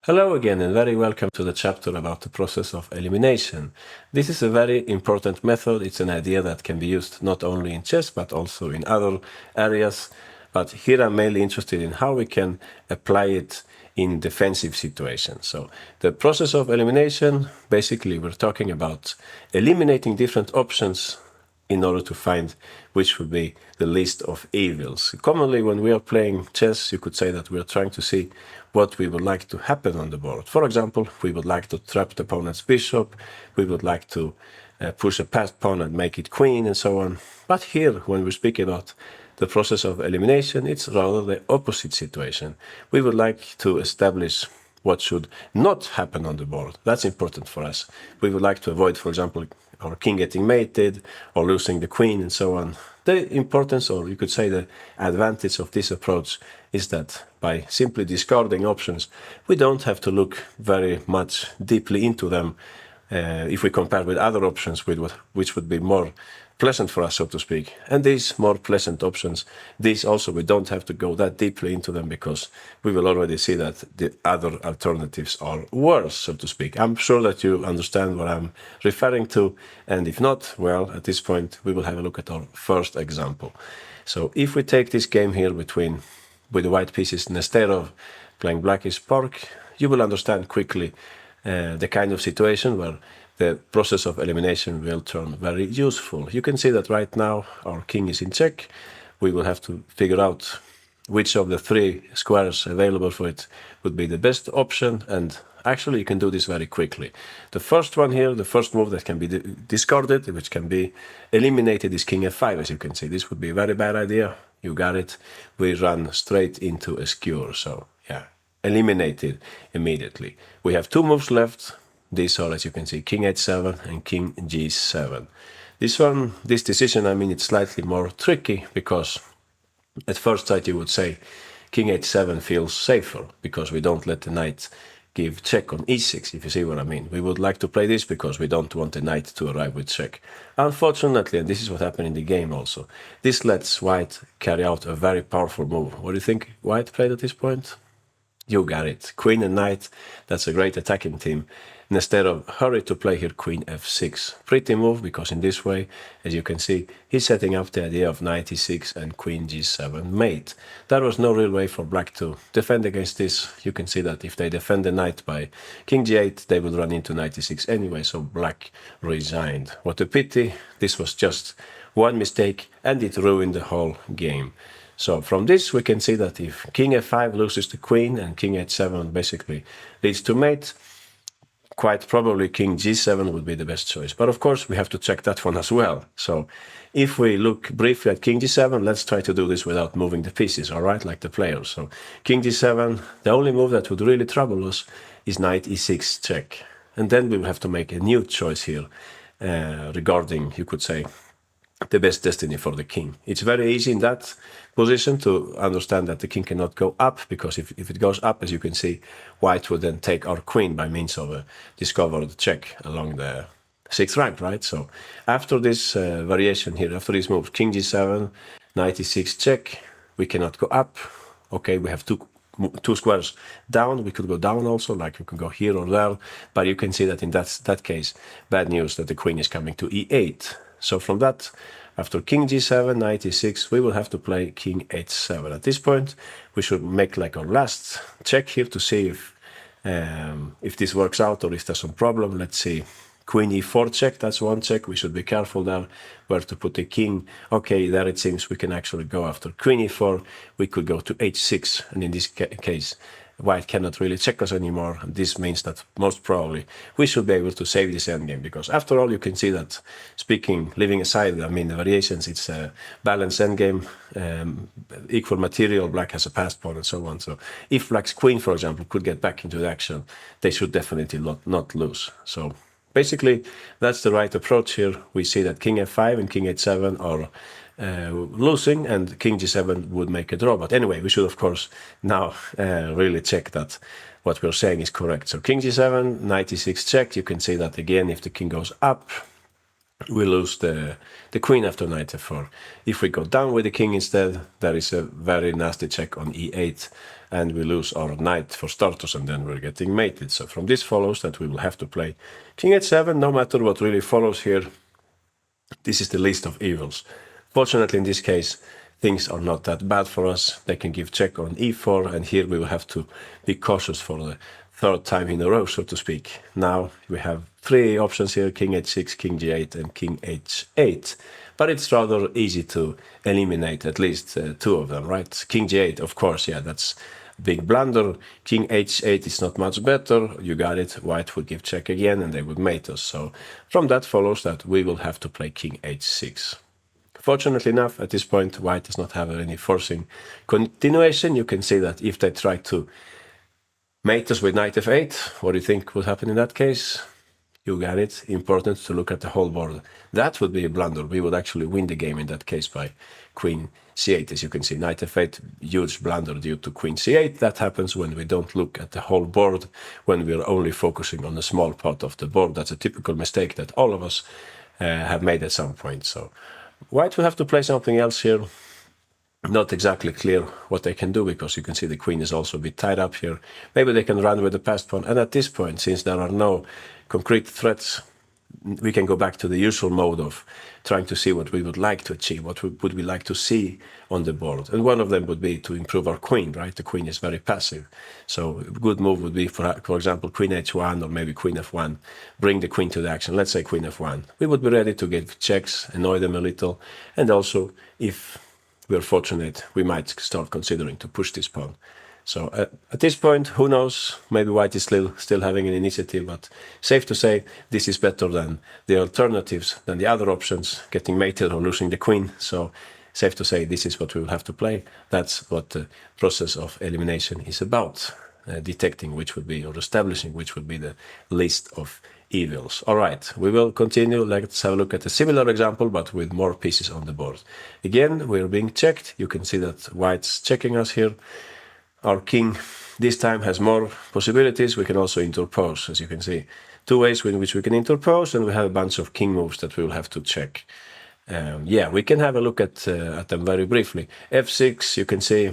Hello again and very welcome to the chapter about the process of elimination. This is a very important method. It's an idea that can be used not only in chess but also in other areas. But here I'm mainly interested in how we can apply it in defensive situations. So the process of elimination, basically we're talking about eliminating different options in order to find which would be the least of evils. Commonly, when we are playing chess, you could say that we are trying to see what we would like to happen on the board. For example, we would like to trap the opponent's bishop, we would like to push a passed pawn and make it queen, and so on. But here, when we speak about the process of elimination, it's rather the opposite situation. We would like to establish what should not happen on the board. That's important for us. We would like to avoid, for example, our king getting mated or losing the queen and so on. The importance, or you could say the advantage of this approach, is that by simply discarding options, we don't have to look very much deeply into them if we compare with other options which would be more pleasant for us, so to speak. And these more pleasant options, these also we don't have to go that deeply into them because we will already see that the other alternatives are worse, so to speak. I'm sure that you understand what I'm referring to, and if not, well, at this point we will have a look at our first example. So if we take this game here with the white pieces instead of playing blackish pork, you will understand quickly the kind of situation where the process of elimination will turn very useful. You can see that right now our king is in check. We will have to figure out which of the three squares available for it would be the best option, and actually you can do this very quickly. The first one here, the first move that can be discarded, which can be eliminated, is king f5, as you can see. This would be a very bad idea. You got it. We run straight into a skewer, so yeah, eliminated immediately. We have two moves left. These are, as you can see, king h7 and king g7. This decision, I mean, it's slightly more tricky because at first sight you would say king h7 feels safer because we don't let the knight give check on e6, if you see what I mean. We would like to play this because we don't want the knight to arrive with check. Unfortunately, and this is what happened in the game also, this lets white carry out a very powerful move. What do you think white played at this point? You got it. Queen and knight, that's a great attacking team. And instead of hurry to play here queen f6. Pretty move, because in this way, as you can see, he's setting up the idea of knight e6 and queen g7 mate. There was no real way for black to defend against this. You can see that if they defend the knight by king g8, they would run into knight e6 anyway, so black resigned. What a pity. This was just one mistake, and it ruined the whole game. So from this we can see that if king f5 loses the queen and king h7 basically leads to mate, quite probably king g7 would be the best choice. But of course we have to check that one as well. So if we look briefly at king g7, let's try to do this without moving the pieces, alright, like the players. So king g7, the only move that would really trouble us is knight e6 check. And then we will have to make a new choice here regarding, you could say, the best destiny for the king. It's very easy in that position to understand that the king cannot go up, because if it goes up, as you can see, white would then take our queen by means of a discovered check along the sixth rank, right? So after this variation here, after this move, king g7, knight e6 check, we cannot go up. Okay, we have two squares down. We could go down also, like we could go here or there, but you can see that in that case, bad news that the queen is coming to e8. So from that, after king g7, knight e6, we will have to play king h7. At this point, we should make like our last check here to see if this works out or if there's some problem. Let's see. Queen e4 check, that's one check. We should be careful there where to put the king. Okay, there it seems we can actually go after queen e4. We could go to h6, and in this case, white cannot really check us anymore. And this means that most probably we should be able to save this endgame, because after all, you can see that, leaving aside, I mean, the variations, it's a balanced endgame, equal material, black has a passed pawn and so on. So if black's queen, for example, could get back into the action, they should definitely not lose. So basically, that's the right approach here. We see that king f5 and king h7 are losing, and king g7 would make a draw. But anyway, we should of course now really check that what we're saying is correct. So king g7, knight e6 check. You can see that again, if the king goes up, we lose the queen after knight f4. If we go down with the king instead, there is a very nasty check on e8, and we lose our knight for starters, and then we're getting mated. So from this follows that we will have to play king h7, no matter what really follows here. This is the least of evils. Fortunately, in this case, things are not that bad for us. They can give check on e4, and here we will have to be cautious for the third time in a row, so to speak. Now we have three options here: king h6, king g8, and king h8. But it's rather easy to eliminate at least two of them, right? King g8, of course, yeah, that's a big blunder. King h8 is not much better. You got it. White would give check again, and they would mate us. So from that follows that we will have to play king h6. Fortunately enough, at this point, white does not have any forcing continuation. You can see that if they try to mate us with knight f8, what do you think would happen in that case? You got it. Important to look at the whole board. That would be a blunder. We would actually win the game in that case by queen c8. As you can see, knight f8, huge blunder due to queen c8. That happens when we don't look at the whole board, when we are only focusing on a small part of the board. That's a typical mistake that all of us have made at some point. So white will have to play something else here. Not exactly clear what they can do, because you can see the queen is also a bit tied up here. Maybe they can run with the passed pawn, and at this point, since there are no concrete threats, we can go back to the usual mode of trying to see what we would like to achieve, what would we like to see on the board. And one of them would be to improve our queen, right? The queen is very passive. So a good move would be, for example, queen h1 or maybe queen f1, bring the queen to the action. Let's say queen f1. We would be ready to give checks, annoy them a little, and also, if we're fortunate, we might start considering to push this pawn. So at this point, who knows, maybe white is still having an initiative, but safe to say this is better than the alternatives, than the other options, getting mated or losing the queen. So safe to say this is what we will have to play. That's what the process of elimination is about, detecting which would be, or establishing which would be the least of evils. All right, we will continue. Let's have a look at a similar example, but with more pieces on the board. Again, we're being checked. You can see that white's checking us here. Our king this time has more possibilities. We can also interpose, as you can see. Two ways in which we can interpose, and we have a bunch of king moves that we will have to check. Yeah, we can have a look at them very briefly. f6, you can see,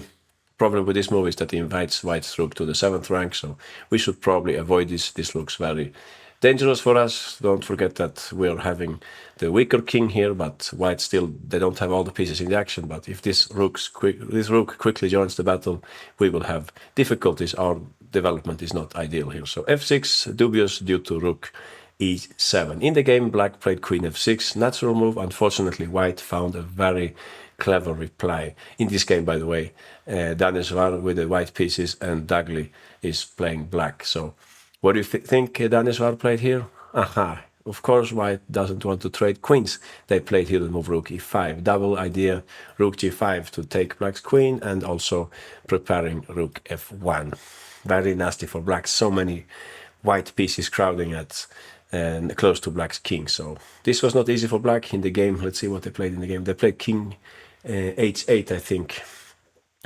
problem with this move is that it invites white's rook to the 7th rank, so we should probably avoid this. This looks very dangerous for us. Don't forget that we're having the weaker king here, but white still, they don't have all the pieces in the action. But if this rook quickly joins the battle, we will have difficulties. Our development is not ideal here. So f6, dubious due to rook e7. In the game, black played queen f6, natural move. Unfortunately, white found a very clever reply. In this game, by the way, Danesvar with the white pieces and Dagli is playing black. So what do you think Danesvar played here? Aha, of course white doesn't want to trade queens. They played here the move rook e5. Double idea, rook g5 to take black's queen, and also preparing rook f1. Very nasty for black. So many white pieces crowding at and close to black's king. So this was not easy for black in the game. Let's see what they played in the game. They played king h8, I think.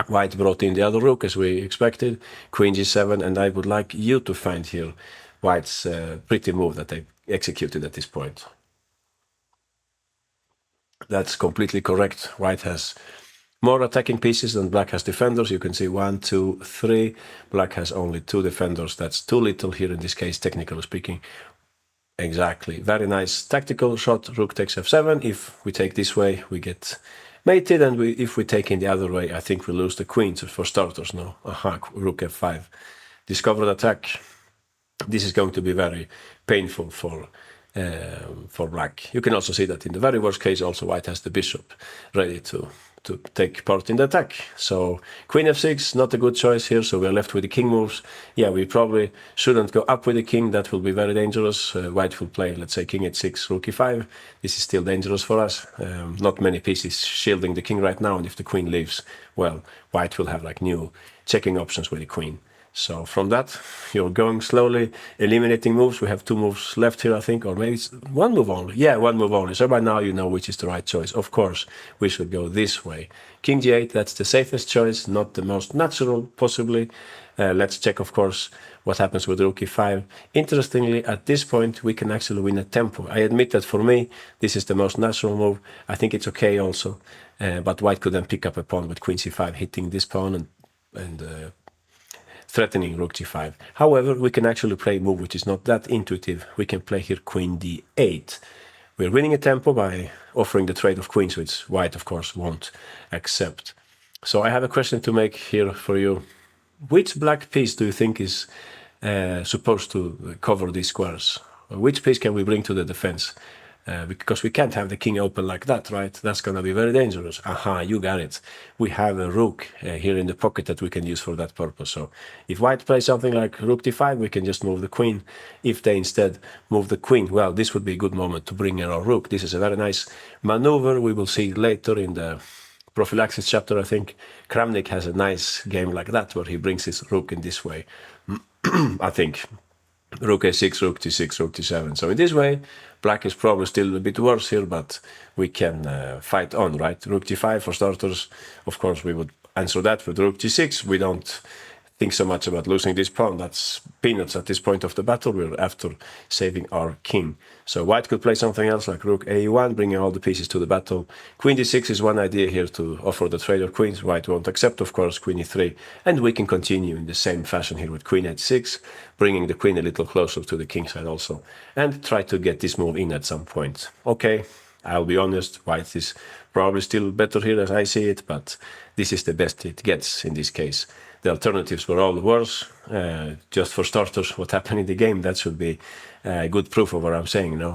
White brought in the other rook, as we expected, queen g7, and I would like you to find here white's pretty move that they executed at this point. That's completely correct. White has more attacking pieces than black has defenders. You can see 1, 2, 3. Black has only 2 defenders. That's too little here in this case, technically speaking. Exactly. Very nice tactical shot. Rook takes f7. If we take this way, we get mated, and if we take in the other way, I think we lose the queen for starters. No, aha, rook f5. Discovered attack. This is going to be very painful for black. You can also see that in the very worst case, also white has the bishop ready to take part in the attack. So queen f6, not a good choice here, so we're left with the king moves. Yeah, we probably shouldn't go up with the king. That will be very dangerous. White will play, let's say, king h6, rook e5. This is still dangerous for us. Not many pieces shielding the king right now, and if the queen leaves, well, white will have like new checking options with the queen. So from that, you're going slowly, eliminating moves. We have 2 moves left here, I think, or maybe it's 1 move only. Yeah, 1 move only. So by now you know which is the right choice. Of course, we should go this way. King g8, that's the safest choice, not the most natural, possibly. Let's check, of course, what happens with rook e5. Interestingly, at this point, we can actually win a tempo. I admit that for me, this is the most natural move. I think it's okay also, but white could then pick up a pawn with queen c5, hitting this pawn and threatening rook g5. However, we can actually play a move which is not that intuitive. We can play here queen d8. We're winning a tempo by offering the trade of queens, which white, of course, won't accept. So I have a question to make here for you. Which black piece do you think is supposed to cover these squares? Which piece can we bring to the defense? Because we can't have the king open like that, right? That's going to be very dangerous. Aha, you got it. We have a rook here in the pocket that we can use for that purpose. So if white plays something like rook d5, we can just move the queen. If they instead move the queen, well, this would be a good moment to bring in our rook. This is a very nice maneuver. We will see later in the prophylaxis chapter, I think. Kramnik has a nice game like that where he brings his rook in this way. I think rook a6, rook d6, rook d7. So in this way, black is probably still a bit worse here, but we can fight on, right? Rook d5 for starters. Of course, we would answer that with rook g6. We don't think so much about losing this pawn. That's peanuts at this point of the battle. We're after saving our king. So white could play something else like rook a1, bringing all the pieces to the battle. Queen d6 is one idea here to offer the trade of queens. White won't accept, of course, queen e3. And we can continue in the same fashion here with queen h6, bringing the queen a little closer to the king side also. And try to get this move in at some point. Okay, I'll be honest, white is probably still better here as I see it, but this is the best it gets in this case. The alternatives were all worse. Just for starters, what happened in the game, that should be good proof of what I'm saying. You know,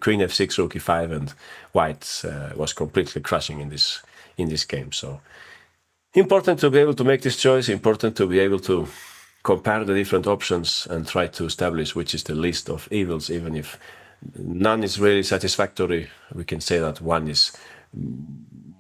queen f6, rook e5, and white was completely crushing in this game. So important to be able to make this choice. Important to be able to compare the different options and try to establish which is the least of evils. Even if none is really satisfactory, we can say that one is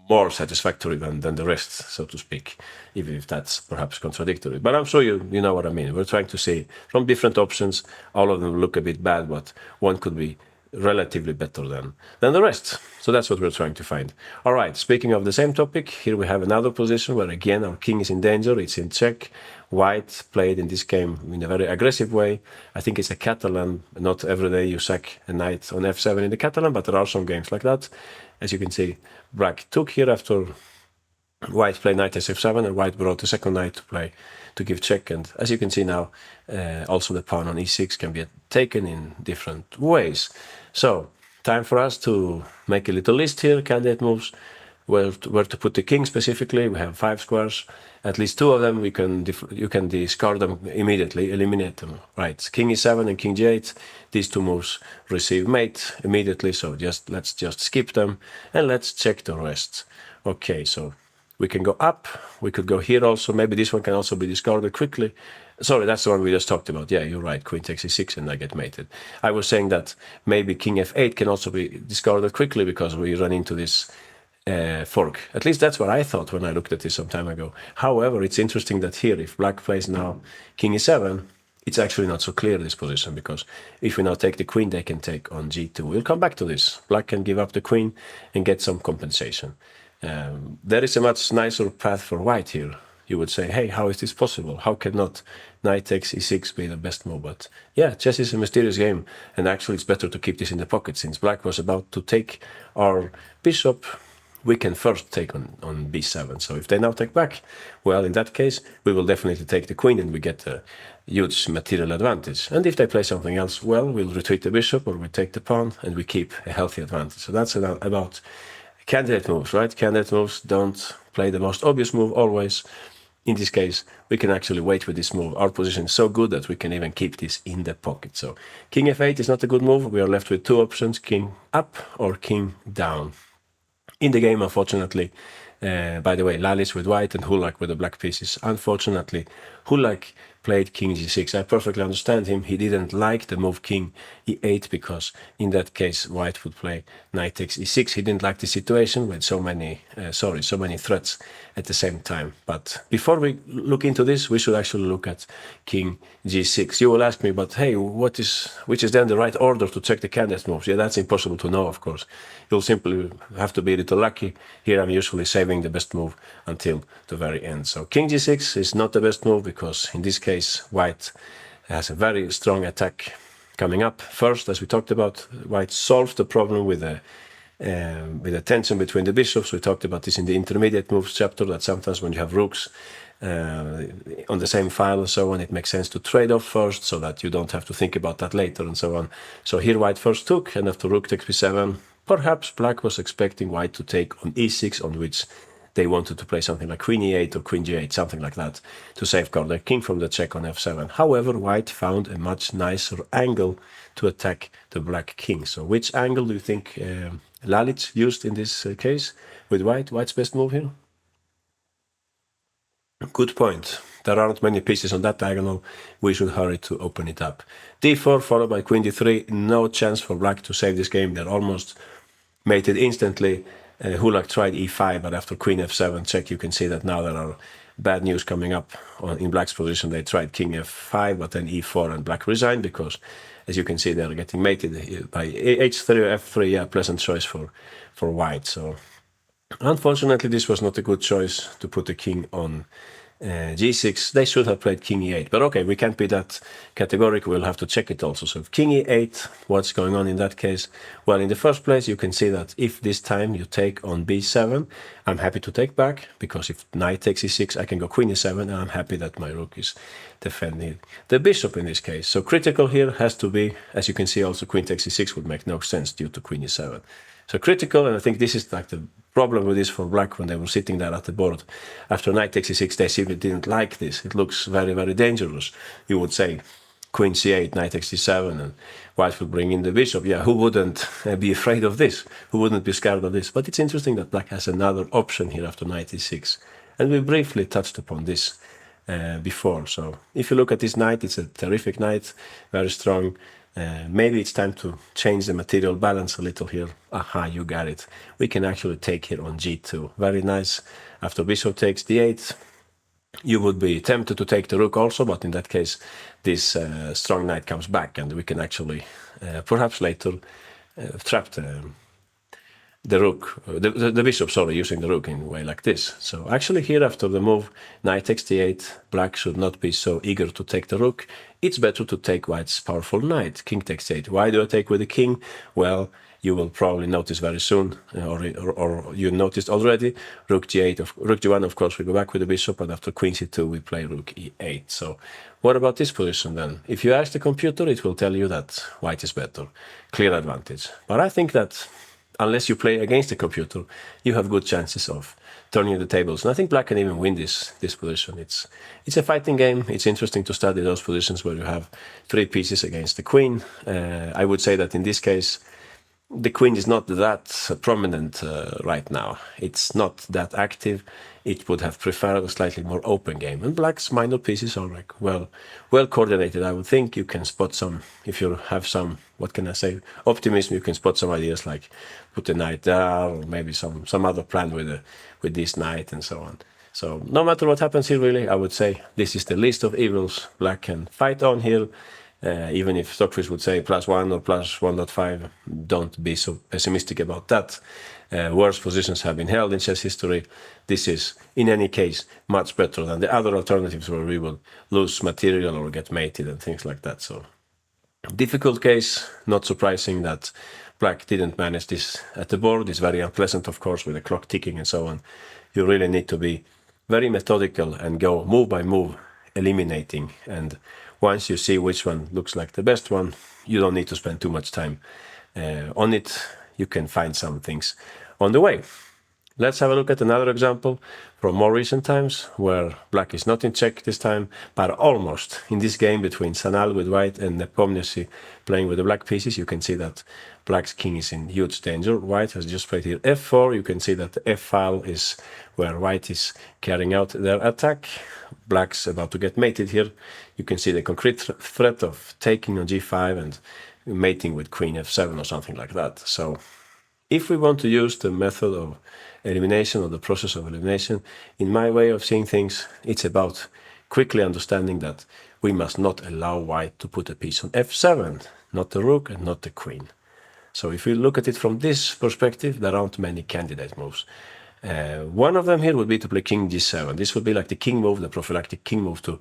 more satisfactory than the rest, so to speak, even if that's perhaps contradictory. But I'm sure you know what I mean. We're trying to see from different options. All of them look a bit bad, but one could be relatively better than the rest. So that's what we're trying to find. All right, speaking of the same topic, here we have another position where again our king is in danger. It's in check. White played in this game in a very aggressive way. I think it's a Catalan. Not every day you sack a knight on f7 in the Catalan, but there are some games like that. As you can see, black took here after white played knight sf7, and white brought the second knight to give check. And as you can see now, also the pawn on e6 can be taken in different ways. So time for us to make a little list here, candidate moves, where to put the king specifically. We have 5 squares. At least 2 of them you can discard them immediately, eliminate them. Right, king e7 and king g8. These 2 moves receive mate immediately, so let's just skip them and let's check the rest. Okay, so we can go up. We could go here also. Maybe this one can also be discarded quickly. Sorry, that's the one we just talked about. Yeah, you're right. Queen takes e6 and I get mated. I was saying that maybe king f8 can also be discarded quickly because we run into this fork. At least that's what I thought when I looked at this some time ago. However, it's interesting that here, if black plays now king e7, it's actually not so clear, this position, because if we now take the queen, they can take on g2. We'll come back to this. Black can give up the queen and get some compensation. There is a much nicer path for white here. You would say, hey, how is this possible? How can not knight takes e6 be the best move? But yeah, chess is a mysterious game, and actually it's better to keep this in the pocket. Since black was about to take our bishop, we can first take on b7. So if they now take back, well, in that case, we will definitely take the queen and we get a huge material advantage. And if they play something else, well, we'll retreat the bishop or we take the pawn and we keep a healthy advantage. So that's about candidate moves, right? Candidate moves don't play the most obvious move always. In this case, we can actually wait with this move. Our position is so good that we can even keep this in the pocket. So king f8 is not a good move. We are left with 2 options, king up or king down. In the game, unfortunately, by the way, Lalis with white and Hulak with the black pieces. Unfortunately, Hulak played king g6. I perfectly understand him. He didn't like the move king e8 because in that case white would play knight takes e6. He didn't like the situation with so many threats at the same time. But before we look into this, we should actually look at king g6. You will ask me, but hey, which is then the right order to check the candidate moves? Yeah, that's impossible to know, of course. You'll simply have to be a little lucky. Here I'm usually saving the best move until the very end. So king g6 is not the best move because in this case white has a very strong attack coming up. First, as we talked about, white solved the problem with the tension between the bishops. We talked about this in the intermediate moves chapter, that sometimes when you have rooks on the same file and so on, it makes sense to trade off first so that you don't have to think about that later and so on. So here white first took, and after rook takes b7, perhaps black was expecting white to take on e6, on which they wanted to play something like queen e8 or queen g8, something like that, to safeguard their king from the check on f7. However, white found a much nicer angle to attack the black king. So which angle do you think Lalic used in this case with white? White's best move here? Good point. There aren't many pieces on that diagonal. We should hurry to open it up. d4 followed by queen d3. No chance for black to save this game. They're almost mated instantly. Hulak tried e5, but after queen f7 check, you can see that now there are bad news coming up in black's position. They tried king f5, but then e4, and black resigned because, as you can see, they're getting mated by h3 or f3. Yeah, pleasant choice for white. So unfortunately, this was not a good choice to put the king on g6. They should have played king e8, but okay, we can't be that categorical. We'll have to check it also. So if king e8, what's going on in that case? Well, in the first place, you can see that if this time you take on b7, I'm happy to take back, because if knight takes e6, I can go queen e7, and I'm happy that my rook is defending the bishop in this case. So critical here has to be, as you can see, also queen takes e6 would make no sense due to queen e7. So critical, and I think this is like the problem with this for black when they were sitting there at the board. After knight takes e6, they simply didn't like this. It looks very, very dangerous. You would say queen c8, knight takes c7, and white will bring in the bishop. Yeah, who wouldn't be afraid of this? Who wouldn't be scared of this? But it's interesting that black has another option here after knight e6. And we briefly touched upon this before. So if you look at this knight, it's a terrific knight, very strong. Maybe it's time to change the material balance a little here. Aha, you got it. We can actually take here on g2. Very nice. After bishop takes d8, you would be tempted to take the rook also, but in that case, this strong knight comes back, and we can actually, perhaps later, trap the rook, the bishop, sorry, using the rook in a way like this. So actually here after the move, knight takes d8, black should not be so eager to take the rook. It's better to take white's powerful knight, king takes d8. Why do I take with the king? Well, you will probably notice very soon, or you noticed already, rook g8, rook g1, of course, we go back with the bishop, and after queen c2, we play rook e8. So what about this position then? If you ask the computer, it will tell you that white is better, clear advantage. But I think that unless you play against the computer, you have good chances of turning the tables. And I think black can even win this position. It's a fighting game. It's interesting to study those positions where you have three pieces against the queen. I would say that in this case, the queen is not that prominent right now. It's not that active. It would have preferred a slightly more open game. And black's minor pieces are like well coordinated. I would think you can spot some, if you have some, what can I say, optimism, you can spot some ideas like put the knight there, or maybe some other plan with this knight and so on. So no matter what happens here, really, I would say this is the least of evils. Black can fight on here. Even if Stockfish would say +1 or +1.5, don't be so pessimistic about that. Worse positions have been held in chess history. This is, in any case, much better than the other alternatives where we will lose material or get mated and things like that. So, difficult case, not surprising that black didn't manage this at the board. It's very unpleasant, of course, with the clock ticking and so on. You really need to be very methodical and go move by move, eliminating. And once you see which one looks like the best one, you don't need to spend too much time on it. You can find some things on the way. Let's have a look at another example from more recent times, where black is not in check this time, but almost. In this game between Sanal with white and Nepomniachtchi playing with the black pieces, you can see that black's king is in huge danger. White has just played here f4. You can see that the f-file is where white is carrying out their attack. Black's about to get mated here. You can see the concrete threat of taking on g5 and mating with queen f7 or something like that. So if we want to use the method of elimination or the process of elimination, in my way of seeing things, it's about quickly understanding that we must not allow white to put a piece on f7, not the rook and not the queen. So if we look at it from this perspective, there aren't many candidate moves. One of them here would be to play king g7. This would be like the king move, the prophylactic king move, to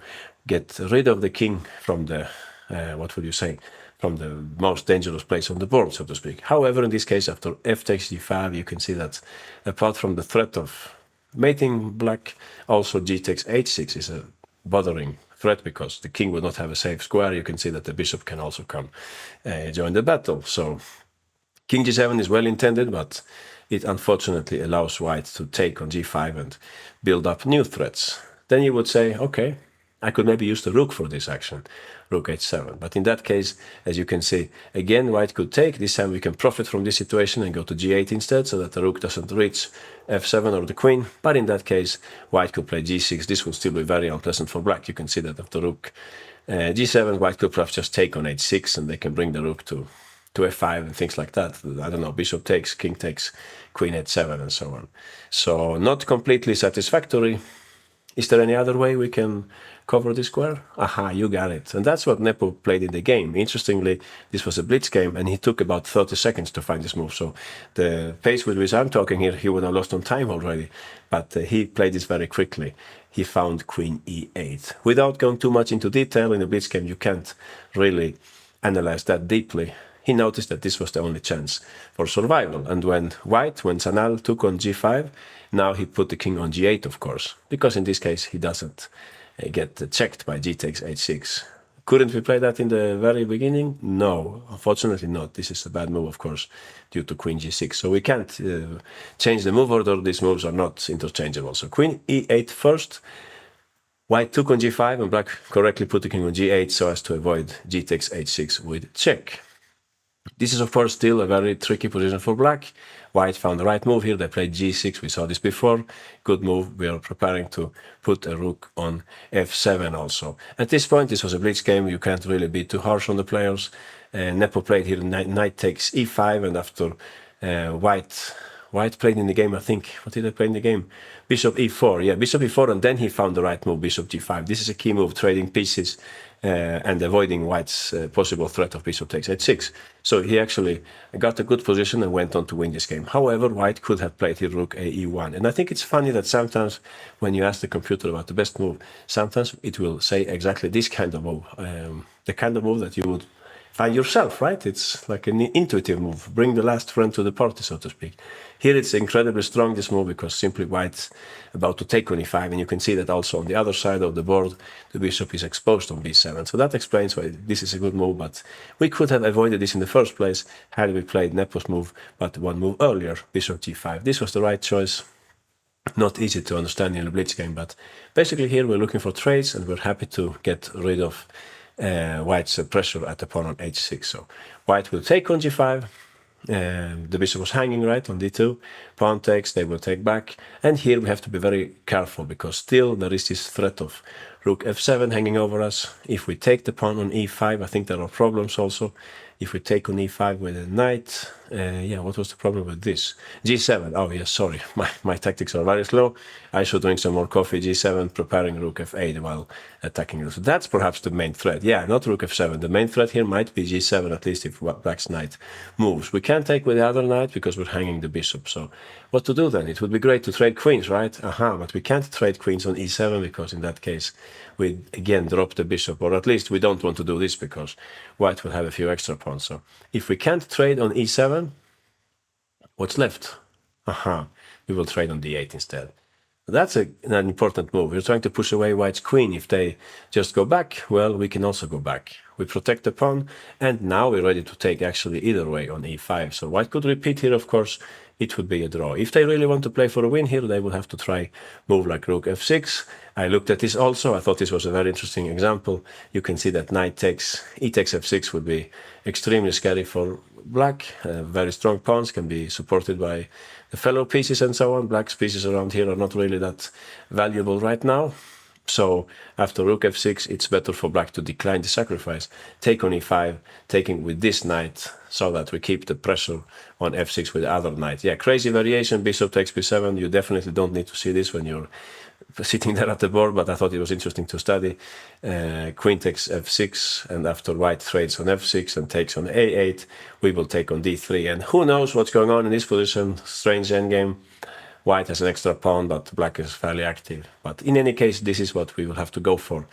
get rid of the king from the, what would you say, from the most dangerous place on the board, so to speak. However, in this case, after f takes g5, you can see that apart from the threat of mating black, also g takes h6 is a bothering threat, because the king would not have a safe square. You can see that the bishop can also come join the battle. So king g7 is well intended, but it unfortunately allows white to take on g5 and build up new threats. Then you would say, okay, I could maybe use the rook for this action, rook h7. But in that case, as you can see, again, white could take. This time we can profit from this situation and go to g8 instead, so that the rook doesn't reach f7 or the queen. But in that case, white could play g6. This would still be very unpleasant for black. You can see that after rook g7, white could perhaps just take on h6, and they can bring the rook to f5 and things like that. I don't know, bishop takes, king takes, queen h7, and so on. So not completely satisfactory. Is there any other way we can cover this square? Aha, you got it. And that's what Nepo played in the game. Interestingly, this was a blitz game, and he took about 30 seconds to find this move. So the pace with which I'm talking here, he would have lost on time already. But he played this very quickly. He found queen e8. Without going too much into detail, in a blitz game, you can't really analyze that deeply. He noticed that this was the only chance for survival. And when Sanal took on g5, now he put the king on g8, of course, because in this case he doesn't get checked by g takes h6. Couldn't we play that in the very beginning? No, unfortunately not. This is a bad move, of course, due to queen g6. So we can't change the move order. These moves are not interchangeable. So queen e8 first. White took on g5, and black correctly put the king on g8 so as to avoid g takes h6 with check. This is, of course, still a very tricky position for black. White found the right move here. They played g6. We saw this before. Good move. We are preparing to put a rook on f7 also. At this point, this was a blitz game. You can't really be too harsh on the players. Nepo played here knight takes e5, and after White played in the game, I think. What did I play in the game? Bishop e4. Yeah, bishop e4, and then he found the right move, bishop g5. This is a key move, trading pieces and avoiding White's possible threat of bishop takes h6. So he actually got a good position and went on to win this game. However, White could have played here rook a e1. And I think it's funny that sometimes when you ask the computer about the best move, sometimes it will say exactly this kind of move, the kind of move that you would find yourself, right? It's like an intuitive move. Bring the last friend to the party, so to speak. Here it's incredibly strong, this move, because simply White's about to take on e5, and you can see that also on the other side of the board, the bishop is exposed on b7. So that explains why this is a good move, but we could have avoided this in the first place had we played Nepo's move, but one move earlier, bishop g5. This was the right choice. Not easy to understand in a blitz game, but basically here we're looking for trades, and we're happy to get rid of White's pressure at the pawn on h6. So White will take on g5. The bishop was hanging right on d2. Pawn takes, they will take back. And here we have to be very careful, because still there is this threat of rook f7 hanging over us. If we take the pawn on e5, I think there are problems also. If we take on e5 with a knight, what was the problem with this? g7, oh yes, sorry, my tactics are very slow. I should drink some more coffee. g7, preparing rook f8 while attacking. So that's perhaps the main threat. Yeah, not rook f7. The main threat here might be g7, at least if black's knight moves. We can't take with the other knight because we're hanging the bishop. So what to do then? It would be great to trade queens, right? But we can't trade queens on e7, because in that case we again drop the bishop, or at least we don't want to do this because White will have a few extra pawns. So if we can't trade on e7, what's left? We will trade on d8 instead. That's an important move. We're trying to push away White's queen. If they just go back, well, we can also go back. We protect the pawn, and now we're ready to take actually either way on e5. So White could repeat here, of course, it would be a draw. If they really want to play for a win here, they will have to try move like rook f6. I looked at this also. I thought this was a very interesting example. You can see that knight takes, e takes f6 would be extremely scary for black. Very strong pawns can be supported by the fellow pieces and so on. Black's pieces around here are not really that valuable right now. So after rook f6, it's better for black to decline the sacrifice, take on e5, taking with this knight, so that we keep the pressure on f6 with the other knight. Yeah, crazy variation, bishop takes b7. You definitely don't need to see this when you're sitting there at the board, but I thought it was interesting to study. Queen takes f6, and after white trades on f6 and takes on a8, we will take on d3. And who knows what's going on in this position, strange endgame. White has an extra pawn, but black is fairly active. But in any case, this is what we will have to go for.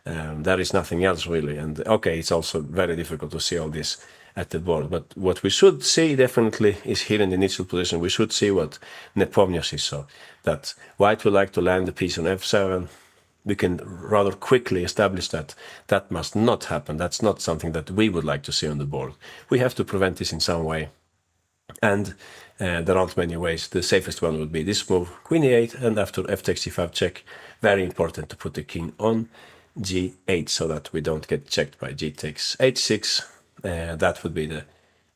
There is nothing else really. And okay, it's also very difficult to see all this at the board. But what we should see definitely is here in the initial position. We should see what Nepomniachtchi saw. That white would like to land the piece on f7. We can rather quickly establish that that must not happen. That's not something that we would like to see on the board. We have to prevent this in some way. And there aren't many ways. The safest one would be this move, queen e8, and after f takes c5 check, very important to put the king on g8 so that we don't get checked by g takes h6. That would be the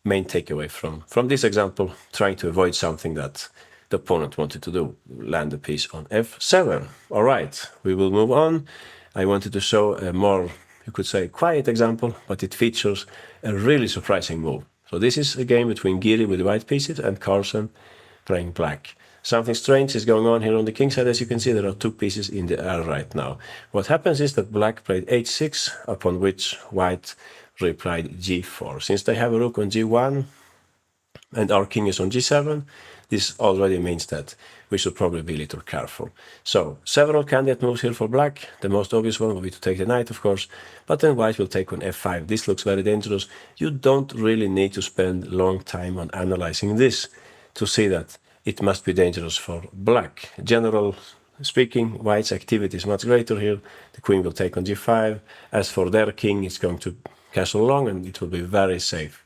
main takeaway from this example, trying to avoid something that the opponent wanted to do, land the piece on f7. All right, we will move on. I wanted to show a more, you could say, quiet example, but it features a really surprising move. So this is a game between Giri with the white pieces and Carlsen playing black. Something strange is going on here on the king side. As you can see, there are two pieces in the air right now. What happens is that black played h6, upon which white replied g4. Since they have a rook on g1 and our king is on g7, this already means that we should probably be a little careful. So several candidate moves here for black. The most obvious one will be to take the knight, of course, but then white will take on f5. This looks very dangerous. You don't really need to spend a long time on analyzing this to see that it must be dangerous for black. General speaking, white's activity is much greater here. The queen will take on g5. As for their king, it's going to castle long and it will be very safe.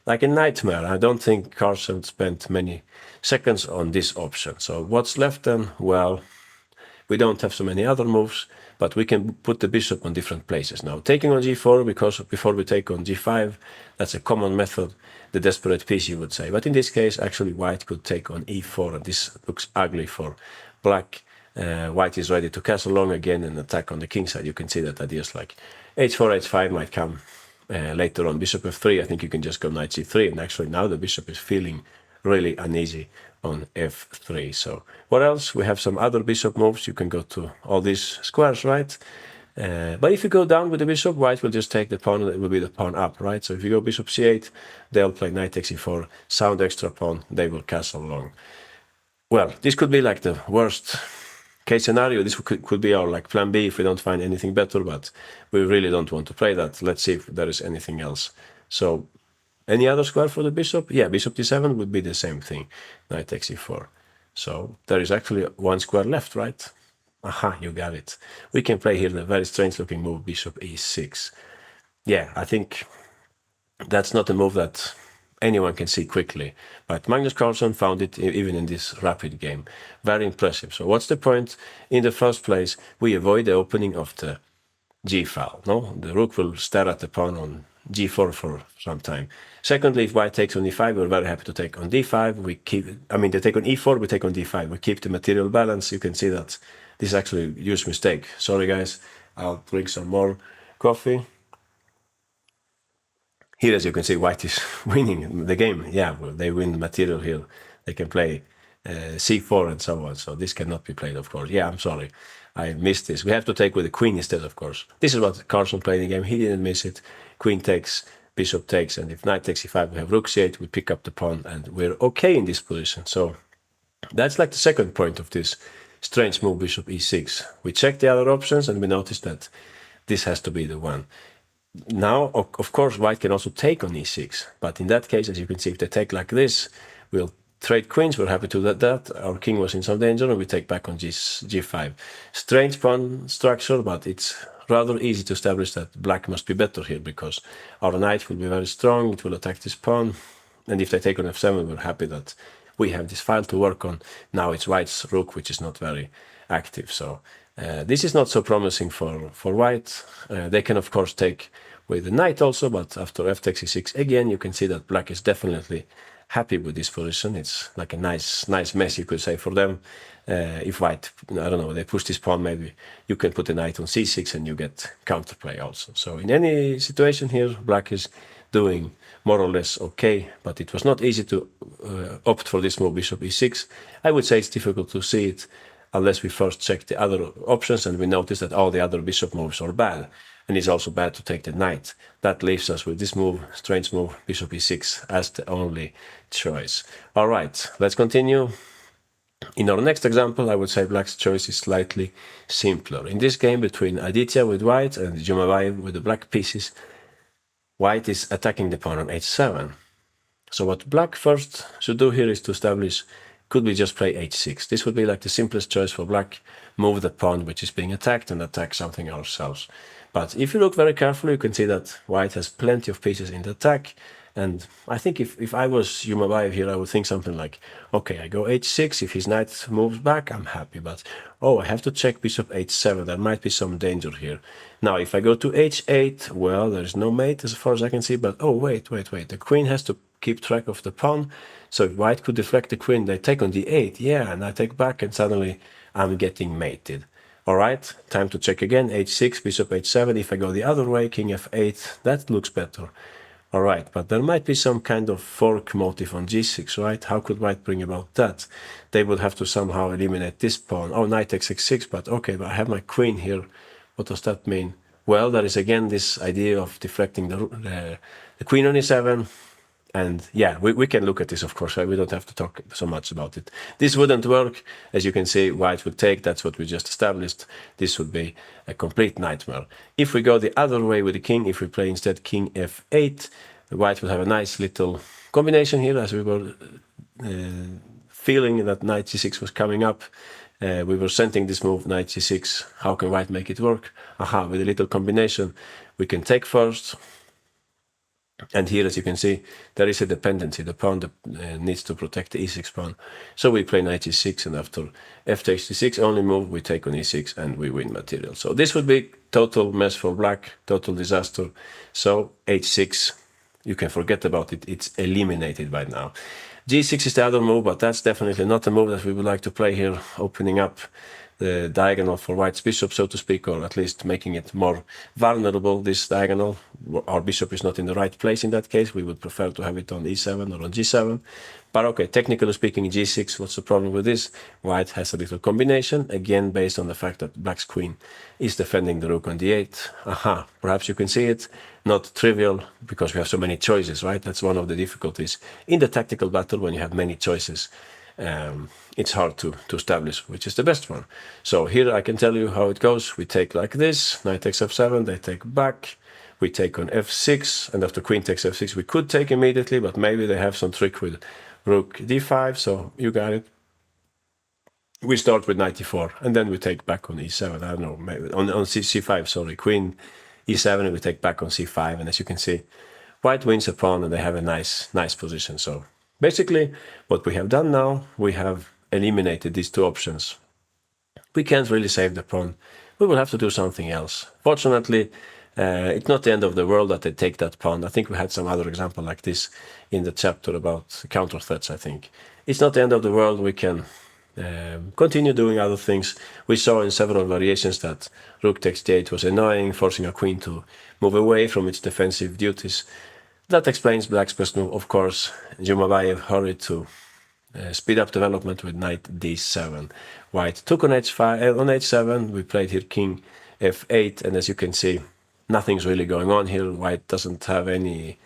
Like a nightmare. I don't think Carlsen spent many seconds on this option. So what's left then? Well, we don't have so many other moves, but we can put the bishop on different places. Now, taking on g4, because before we take on g5, that's a common method, the desperate piece, you would say. But in this case, actually, white could take on e4, and this looks ugly for black. White is ready to castle long again and attack on the king side. You can see that ideas like h4, h5 might come later on. Bishop f3, I think you can just go knight c3, and actually now the bishop is feeling really uneasy on f3. So what else? We have some other bishop moves. You can go to all these squares, right? But if you go down with the bishop, white will just take the pawn and it will be the pawn up, right? So if you go bishop c8, they'll play knight takes e4, sound extra pawn, they will castle long. Well, this could be like the worst case scenario. This could be our like plan B if we don't find anything better, but we really don't want to play that. Let's see if there is anything else. So any other square for the bishop? Yeah, bishop d7 would be the same thing, knight takes e4. So there is actually one square left, right? Aha, you got it. We can play here the very strange looking move, bishop e6. Yeah, I think that's not a move that anyone can see quickly. But Magnus Carlsen found it even in this rapid game. Very impressive. So what's the point? In the first place, we avoid the opening of the g-file. No, the rook will stare at the pawn on g4 for some time. Secondly, if white takes on e5, we're very happy to take on d5. We keep, I mean, they take on e4, we take on d5. We keep the material balance. You can see that this is actually a huge mistake. Sorry, guys. I'll drink some more coffee. Here, as you can see, white is winning the game. Yeah, well, they win the material here. They can play c4 and so on. So this cannot be played, of course. Yeah, I'm sorry. I missed this. We have to take with the queen instead, of course. This is what Carlsen played in the game. He didn't miss it. Queen takes, bishop takes, and if knight takes e5, we have rook c8, we pick up the pawn, and we're okay in this position. So that's like the second point of this strange move, bishop e6. We check the other options, and we notice that this has to be the one. Now, of course, white can also take on e6, but in that case, as you can see, if they take like this, we'll trade queens. We're happy to do that. Our king was in some danger, and we take back on g5. Strange pawn structure, but it's rather easy to establish that black must be better here, because our knight will be very strong. It will attack this pawn, and if they take on f7, we're happy that we have this file to work on. Now it's white's rook, which is not very active. So this is not so promising for white. They can, of course, take with the knight also, but after f takes e6, again, you can see that black is definitely happy with this position. It's like a nice mess, you could say, for them. If white, I don't know, they push this pawn, maybe you can put a knight on c6 and you get counterplay also. So in any situation here, black is doing more or less okay, but it was not easy to opt for this move, bishop e6. I would say it's difficult to see it unless we first check the other options and we notice that all the other bishop moves are bad. And it's also bad to take the knight. That leaves us with this move, strange move, bishop e6, as the only choice. All right, let's continue. In our next example, I would say black's choice is slightly simpler. In this game between Aditya with white and Jumabayev with the black pieces, white is attacking the pawn on h7. So what black first should do here is to establish, could we just play h6? This would be like the simplest choice for black, move the pawn which is being attacked and attack something ourselves. But if you look very carefully, you can see that white has plenty of pieces in the attack. And I think if I was Jumabayev here, I would think something like, okay, I go h6, if his knight moves back, I'm happy. But, oh, I have to check bishop h7, there might be some danger here. Now, if I go to h8, well, there's no mate as far as I can see, but, oh, wait, the queen has to keep track of the pawn. So if white could deflect the queen, they take on d8, yeah, and I take back, and suddenly I'm getting mated. All right, time to check again, h6, bishop h7. If I go the other way, king f8, that looks better. All right, but there might be some kind of fork motive on g6, right? How could white bring about that? They would have to somehow eliminate this pawn. Oh, knight takes x6, but okay, but I have my queen here. What does that mean? Well, there is again this idea of deflecting the queen on e7. And yeah, we can look at this, of course, right? We don't have to talk so much about it. This wouldn't work. As you can see, white would take. That's what we just established. This would be a complete nightmare. If we go the other way with the king, if we play instead king f8, white would have a nice little combination here, as we were feeling that knight c6 was coming up. We were sending this move, knight c6. How can white make it work? Aha, with a little combination, we can take first. And here, as you can see, there is a dependency. The pawn needs to protect the e6 pawn. So we play knight e6, and after f takes d6, only move, we take on e6, and we win material. So this would be total mess for black, total disaster. So h6, you can forget about it. It's eliminated by now. g6 is the other move, but that's definitely not a move that we would like to play here, opening up the diagonal for white's bishop, so to speak, or at least making it more vulnerable, this diagonal. Our bishop is not in the right place in that case. We would prefer to have it on e7 or on g7. But okay, technically speaking, g6, what's the problem with this? White has a little combination, again, based on the fact that black's queen is defending the rook on d8. Aha, perhaps you can see it. Not trivial, because we have so many choices, right? That's one of the difficulties in the tactical battle when you have many choices. It's hard to establish which is the best one. So here I can tell you how it goes. We take like this, knight takes f7, they take back, we take on f6, and after queen takes f6 we could take immediately, but maybe they have some trick with rook d5, so you got it. We start with knight e4, and then we take back on e7, I don't know, maybe on c5, sorry, queen e7, and we take back on c5, and as you can see, white wins a pawn and they have a nice position. So basically, what we have done now, we have eliminated these two options. We can't really save the pawn. We will have to do something else. Fortunately, it's not the end of the world that they take that pawn. I think we had some other example like this in the chapter about counter threats, I think. It's not the end of the world. We can continue doing other things. We saw in several variations that rook takes d8 was annoying, forcing a queen to move away from its defensive duties. That explains black's best move, of course. Jumabayev hurried to speed up development with knight d7. White took on h5, on h7. We played here king f8, and as you can see, nothing's really going on here. White doesn't have any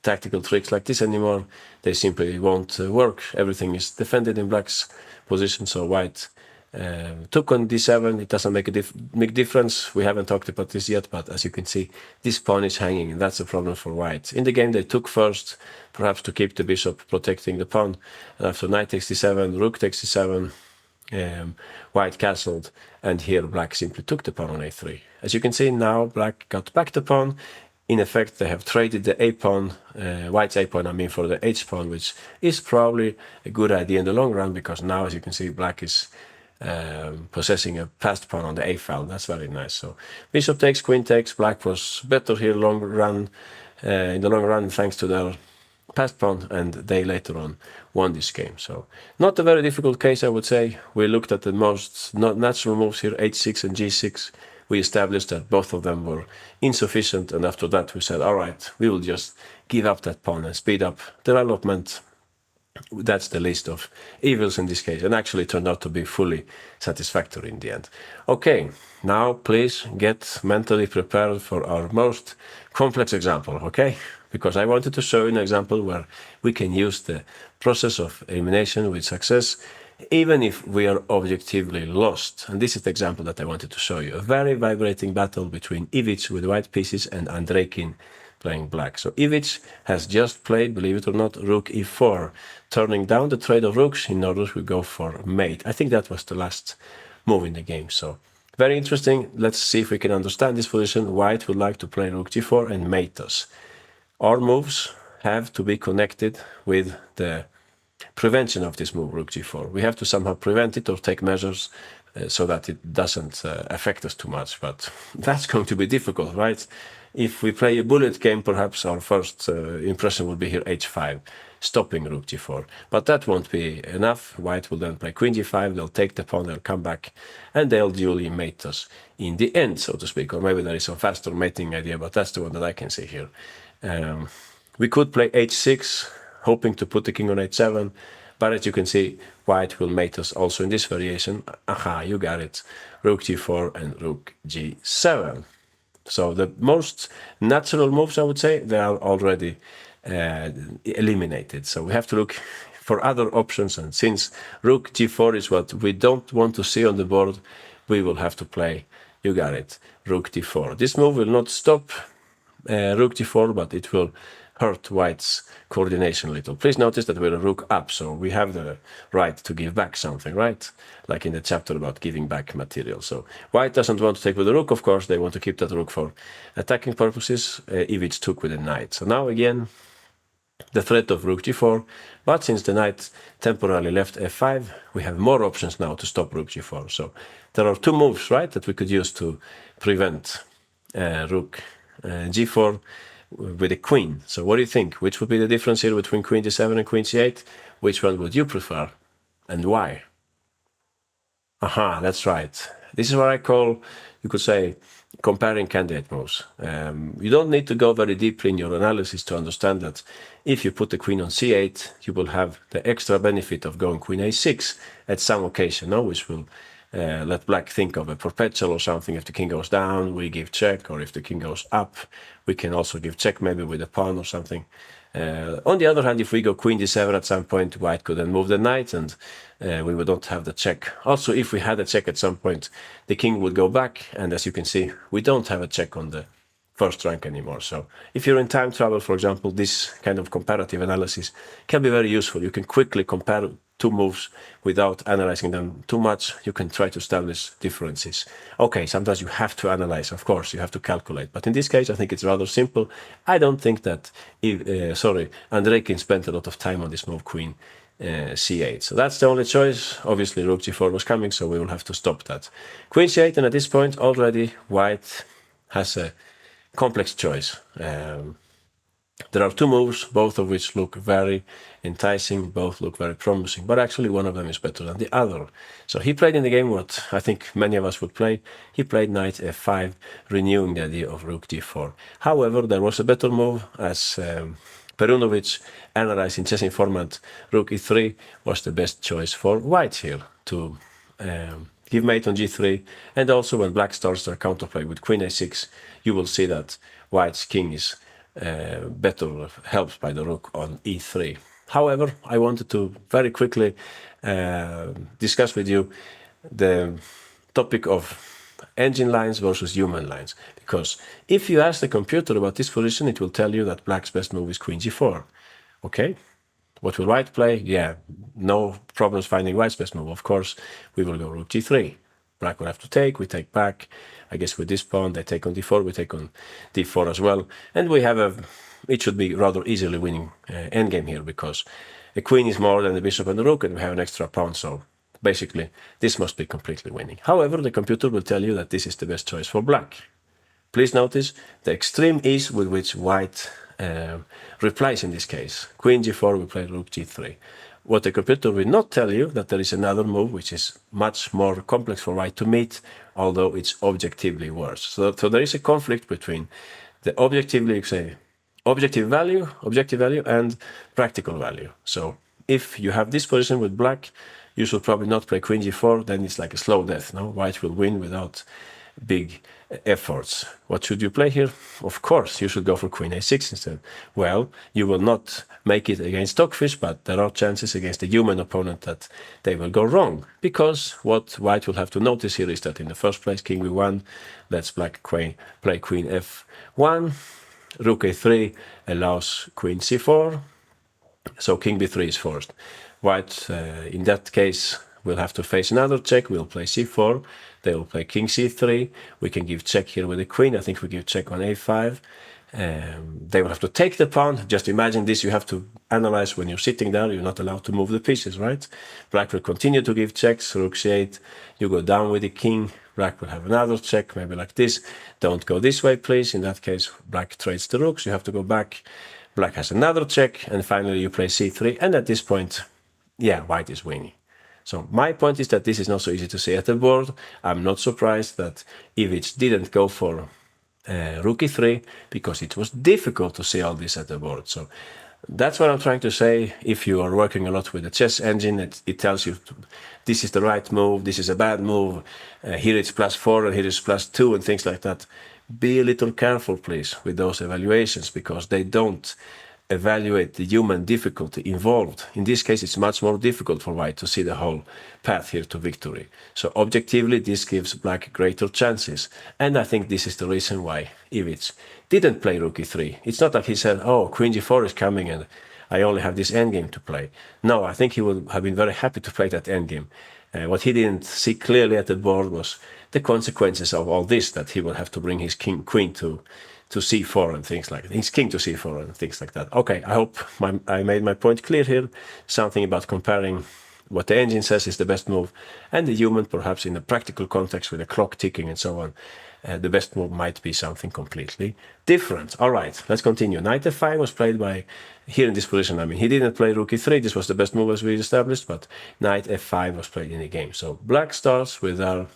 tactical tricks like this anymore. They simply won't work. Everything is defended in black's position, so white took on d7. It doesn't make a big difference. We haven't talked about this yet, but as you can see, this pawn is hanging, and that's a problem for white. In the game, they took first, perhaps to keep the bishop protecting the pawn. And after knight takes d7, rook takes d7, white castled, and here black simply took the pawn on a3. As you can see, now black got back the pawn. in effect, they have traded the a-pawn, white's a-pawn, for the h-pawn, which is probably a good idea in the long run, because now, as you can see, black is possessing a passed pawn on the a file. That's very nice. So bishop takes, queen takes. Black was better here in the long run, thanks to their passed pawn, and they later on won this game. So not a very difficult case, I would say. We looked at the most natural moves here, h6 and g6. We established that both of them were insufficient, and after that we said, all right, we will just give up that pawn and speed up development. That's the list of evils in this case, and actually turned out to be fully satisfactory in the end. Okay, now please get mentally prepared for our most complex example, okay? Because I wanted to show you an example where we can use the process of elimination with success, even if we are objectively lost. And this is the example that I wanted to show you. A very vibrating battle between Ivic with white pieces and Andreikin playing black. So Ivic has just played, believe it or not, rook e4, turning down the trade of rooks in order to go for mate. I think that was the last move in the game. So very interesting. Let's see if we can understand this position. White would like to play rook g4 and mate us. Our moves have to be connected with the prevention of this move, rook g4. We have to somehow prevent it or take measures so that it doesn't affect us too much. But that's going to be difficult, right? If we play a bullet game, perhaps our first impression will be here h5, stopping rook g4. But that won't be enough. White will then play queen g5, they'll take the pawn, they'll come back, and they'll duly mate us in the end, so to speak. Or maybe there is a faster mating idea, but that's the one that I can see here. We could play h6, hoping to put the king on h7, but as you can see, white will mate us also in this variation. Aha, you got it. Rook g4 and rook g7. So the most natural moves, I would say, they are already eliminated. So we have to look for other options, and since rook g4 is what we don't want to see on the board, we will have to play, you got it, rook d4. This move will not stop rook g4, but it will hurt white's coordination a little. Please notice that we're a rook up, so we have the right to give back something, right? Like in the chapter about giving back material. So white doesn't want to take with the rook, of course. They want to keep that rook for attacking purposes. Ivic took with the knight. So now again, the threat of rook g4, but since the knight temporarily left f5, we have more options now to stop rook g4. So there are two moves, right, that we could use to prevent rook g4 with a queen. So what do you think? Which would be the difference here between queen g7 and queen c8? Which one would you prefer, and why? Aha, that's right. This is what I call, you could say, comparing candidate moves. You don't need to go very deeply in your analysis to understand that if you put the queen on c8, you will have the extra benefit of going queen a6 at some occasion, no? Which will let black think of a perpetual or something. If the king goes down, we give check, or if the king goes up, we can also give check, maybe with a pawn or something. On the other hand, if we go queen d7 at some point, white could then move the knight, and we would not have the check. Also, if we had a check at some point, the king would go back, and as you can see, we don't have a check on the first rank anymore. So if you're in time travel, for example, this kind of comparative analysis can be very useful. You can quickly compare two moves without analyzing them too much. You can try to establish differences. Okay, sometimes you have to analyze, of course, you have to calculate. But in this case, I think it's rather simple. I don't think that, Andreikin spent a lot of time on this move, queen c8. So that's the only choice. Obviously, rook g4 was coming, so we will have to stop that. Queen c8, and at this point, already white has a complex choice. There are two moves, both of which look very enticing, both look very promising, but actually one of them is better than the other. So he played in the game what I think many of us would play. He played knight f5, renewing the idea of rook d4. However, there was a better move, as Perunovic analyzed in Chess Informant. Rook e3 was the best choice for white here to give mate on g3, and also when black starts their counterplay with queen a6, you will see that white's king is better helped by the rook on e3. However, I wanted to very quickly discuss with you the topic of engine lines versus human lines, because if you ask the computer about this position, it will tell you that black's best move is queen g4. Okay, what will white play? Yeah, no problems finding white's best move. Of course, we will go rook g3. black will have to take, we take back. I guess with this pawn, they take on d4, we take on d4 as well. And we have it should be rather easily winning endgame here, because the queen is more than the bishop and the rook, and we have an extra pawn, so basically this must be completely winning. However, the computer will tell you that this is the best choice for black. Please notice the extreme ease with which white replies in this case. Queen g4, we play rook g3. What the computer will not tell you that there is another move which is much more complex for white to meet, although it's objectively worse. So there is a conflict between the objective value and practical value. So if you have this position with black, you should probably not play queen g4, then it's like a slow death. No, white will win without big efforts. What should you play here? Of course, you should go for queen a6 instead. Well, you will not make it against Stockfish, but there are chances against a human opponent that they will go wrong, because what white will have to notice here is that in the first place, king b1 lets black play queen f1, rook a3 allows queen c4, so king b3 is forced. White, in that case, will have to face another check. We'll play c4. They will play king c3. We can give check here with the queen. I think we give check on a5. They will have to take the pawn. Just imagine this. You have to analyze when you're sitting there. You're not allowed to move the pieces, right? Black will continue to give checks. Rook c8. You go down with the king. Black will have another check, maybe like this. Don't go this way, please. In that case, black trades the rooks. You have to go back. Black has another check. And finally, you play c3. And at this point, yeah, white is winning. So my point is that this is not so easy to see at the board. I'm not surprised that Ivic didn't go for rook e3, because it was difficult to see all this at the board. So that's what I'm trying to say. If you are working a lot with the chess engine, it tells you this is the right move, this is a bad move, here it's +4 and here it's +2 and things like that. Be a little careful, please, with those evaluations, because they don't evaluate the human difficulty involved. In this case, it's much more difficult for white to see the whole path here to victory. So objectively, this gives black greater chances. And I think this is the reason why Ivic didn't play rook e3. It's not that he said, oh, queen g4 is coming and I only have this endgame to play. No, I think he would have been very happy to play that endgame. What he didn't see clearly at the board was the consequences of all this, that he will have to bring his queen to c4 and things like that. His king to c4 and things like that. Okay, I hope I made my point clear here. Something about comparing what the engine says is the best move and the human, perhaps in a practical context with a clock ticking and so on. The best move might be something completely different. All right, let's continue. Knight f5 was played by, here in this position, I mean, he didn't play rook e3. This was the best move as we established, but knight f5 was played in the game. So black starts with our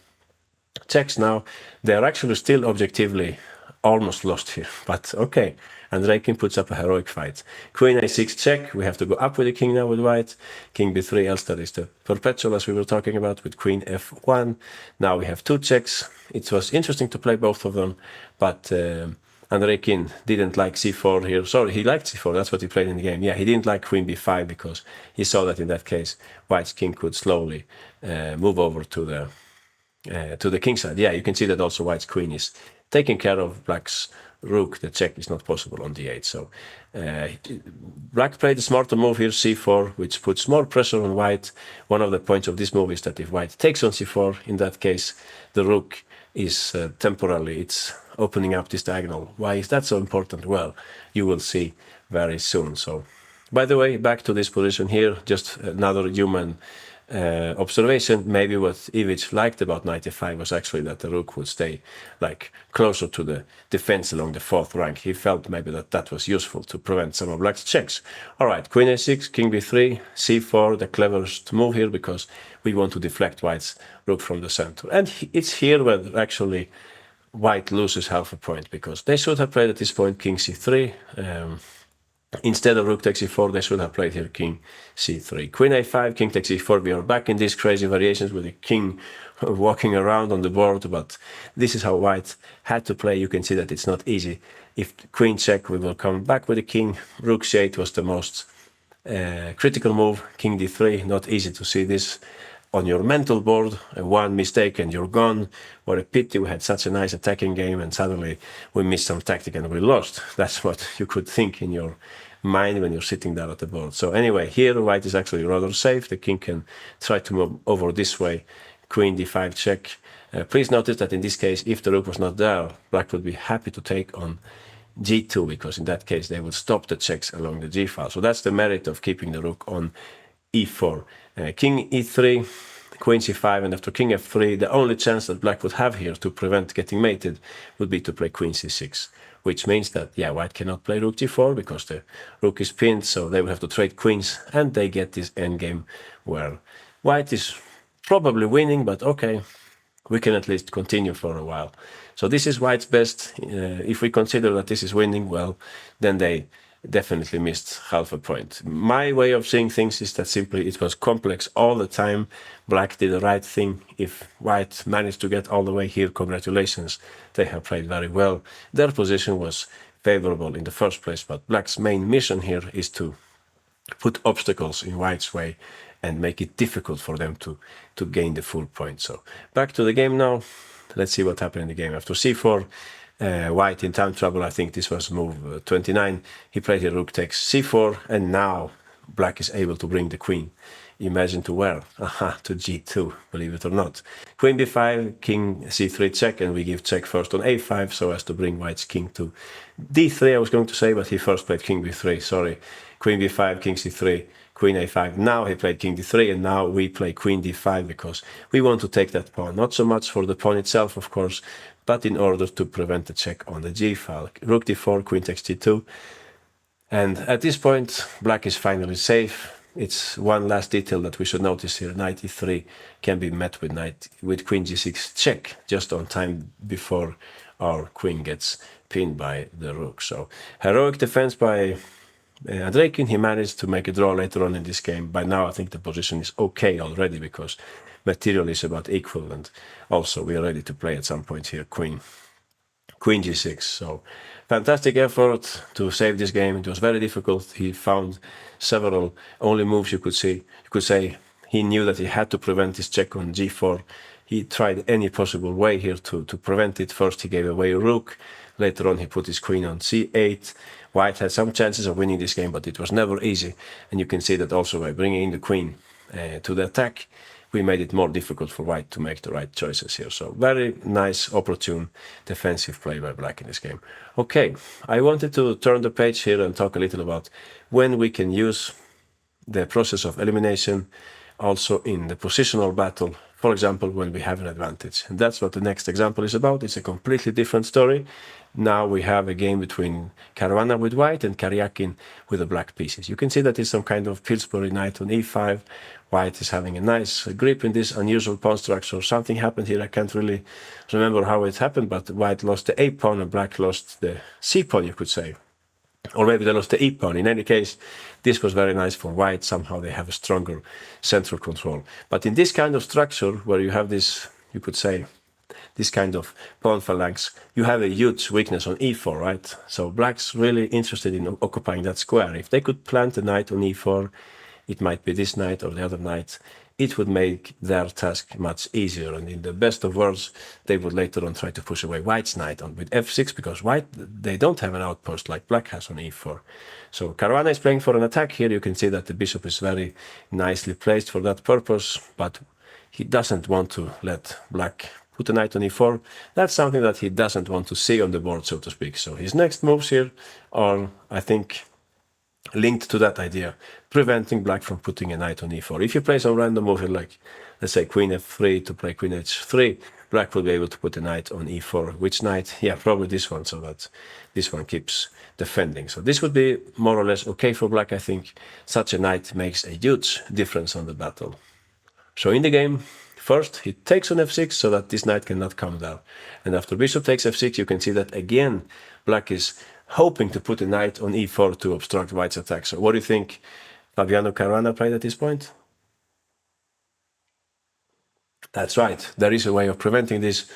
checks now. They're actually still objectively almost lost here, but okay. And Reikin puts up a heroic fight. Queen a6 check. We have to go up with the king now with white. King b3, else that is the perpetual as we were talking about with queen f1. Now we have two checks. It was interesting to play both of them, but Reikin didn't like c4 here. Sorry, he liked c4. That's what he played in the game. Yeah, he didn't like queen b5 because he saw that in that case, white's king could slowly move over to the king side. Yeah, you can see that also white's queen is taking care of black's rook. The check is not possible on d8. So black played a smarter move here, c4, which puts more pressure on white. One of the points of this move is that if white takes on c4, in that case, the rook is temporarily, it's opening up this diagonal. Why is that so important? Well, you will see very soon. So, by the way, back to this position here, just another human observation. Maybe what Ivic liked about knight f5 was actually that the rook would stay like closer to the defense along the fourth rank. He felt maybe that was useful to prevent some of black's checks. All right, queen a6, king b3, c4, the cleverest move here because we want to deflect white's rook from the center. And it's here where actually white loses half a point, because they should have played at this point king c3. Instead of rook takes e4, they should have played here king c3. Queen a5, king takes e4. We are back in these crazy variations with the king walking around on the board, but this is how white had to play. You can see that it's not easy. If queen check, we will come back with the king. Rook c8 was the most critical move. King d3, not easy to see this on your mental board. One mistake and you're gone. What a pity, we had such a nice attacking game and suddenly we missed some tactic and we lost. That's what you could think in your mind when you're sitting there at the board. So anyway, here white is actually rather safe. The king can try to move over this way. queen d5 check. Please notice that in this case, if the rook was not there, black would be happy to take on g2, because in that case they would stop the checks along the g file. So that's the merit of keeping the rook on e4. King e3, queen c5, and after king f3, the only chance that black would have here to prevent getting mated would be to play queen c6, which means that, yeah, white cannot play rook g4 because the rook is pinned, so they will have to trade queens, and they get this endgame where white is probably winning, but okay, we can at least continue for a while. So this is white's best. If we consider that this is winning, well, then they definitely missed half a point. My way of seeing things is that simply it was complex all the time. Black did the right thing. If white managed to get all the way here, congratulations. They have played very well. Their position was favorable in the first place, but black's main mission here is to put obstacles in white's way and make it difficult for them to gain the full point. So back to the game now. Let's see what happened in the game. After c4, white in time trouble. I think this was move 29. He played here rook takes c4, and now black is able to bring the queen. Imagine to where? Aha, to g2, believe it or not. Queen b5, king c3 check, and we give check first on a5 so as to bring white's king to d3, I was going to say, but he first played king b3, sorry. Queen b5, king c3, queen a5. Now he played king d3, and now we play queen d5 because we want to take that pawn. Not so much for the pawn itself, of course, but in order to prevent the check on the g file. Rook d4, queen takes g2. And at this point, black is finally safe. It's one last detail that we should notice here. Knight e3 can be met with queen g6 check just on time before our queen gets pinned by the rook. So heroic defense by Andreikin. He managed to make a draw later on in this game. By now I think the position is okay already because material is about equal, and also we are ready to play at some point here queen g6. So fantastic effort to save this game. It was very difficult. He found several only moves you could see. You could say he knew that he had to prevent this check on g4. He tried any possible way here to prevent it. First he gave away a rook. Later on he put his queen on c8. White had some chances of winning this game, but it was never easy. And you can see that also by bringing in the queen to the attack, we made it more difficult for white to make the right choices here. So very nice, opportune defensive play by black in this game. Okay, I wanted to turn the page here and talk a little about when we can use the process of elimination also in the positional battle, for example, when we have an advantage. And that's what the next example is about. It's a completely different story. Now we have a game between Caruana with white and Karyakin with the black pieces. You can see that it's some kind of Pillsbury knight on e5. White is having a nice grip in this unusual pawn structure. Something happened here. I can't really remember how it happened, but white lost the a pawn and black lost the c pawn, you could say. Or maybe they lost the e-pawn. In any case, this was very nice for white. Somehow they have a stronger central control. But in this kind of structure, where you have this, you could say, this kind of pawn phalanx, you have a huge weakness on e4, right? So black's really interested in occupying that square. If they could plant a knight on e4, it might be this knight or the other knight. It would make their task much easier. And in the best of worlds, they would later on try to push away white's knight on with f6, because white, they don't have an outpost like black has on e4. So Caruana is playing for an attack here. You can see that the bishop is very nicely placed for that purpose, but he doesn't want to let black put a knight on e4. That's something that he doesn't want to see on the board, so to speak. So his next moves here are, I think, linked to that idea, preventing black from putting a knight on e4. If you play some random move here, like, let's say, queen f3 to play queen h3, black will be able to put a knight on e4. Which knight? Yeah, probably this one, so that this one keeps defending. So this would be more or less okay for black, I think. Such a knight makes a huge difference on the battle. So in the game, first he takes on f6 so that this knight cannot come down. And after bishop takes f6, you can see that again, black is hoping to put a knight on e4 to obstruct white's attack. So what do you think Fabiano Caruana played at this point? That's right, there is a way of preventing this.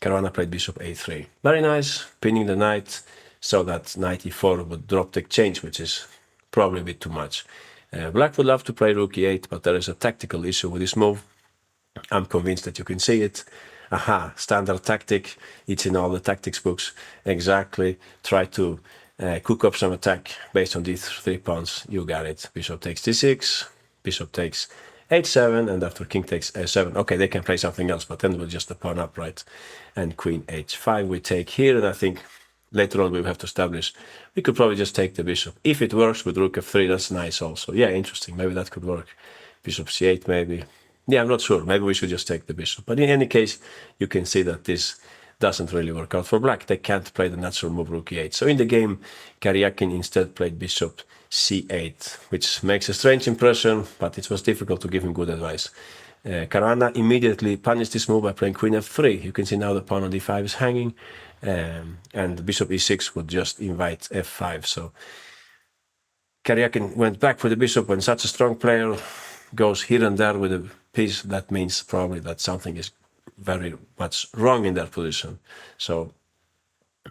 Caruana played bishop a3. Very nice, pinning the knight so that knight e4 would drop the exchange, which is probably a bit too much. Black would love to play rook e8, but there is a tactical issue with this move. I'm convinced that you can see it. Aha, standard tactic. It's in all the tactics books. Exactly. Try to cook up some attack based on these three pawns. You got it. Bishop takes d6. Bishop takes h7, and after king takes a7, okay, they can play something else, but then we'll just the pawn up, right? And queen h5 we take here, and I think later on we'll have to establish, we could probably just take the bishop. If it works with rook f3, that's nice also. Yeah, interesting, maybe that could work. Bishop c8 maybe. Yeah, I'm not sure, maybe we should just take the bishop. But in any case, you can see that this doesn't really work out for black. They can't play the natural move rook e8. So in the game, Karyakin instead played bishop c8, which makes a strange impression, but it was difficult to give him good advice. Caruana immediately punished this move by playing queen f3. You can see now the pawn on d5 is hanging, and bishop e6 would just invite f5. So Karyakin went back for the bishop. When such a strong player goes here and there with a piece, that means probably that something is very much wrong in that position. So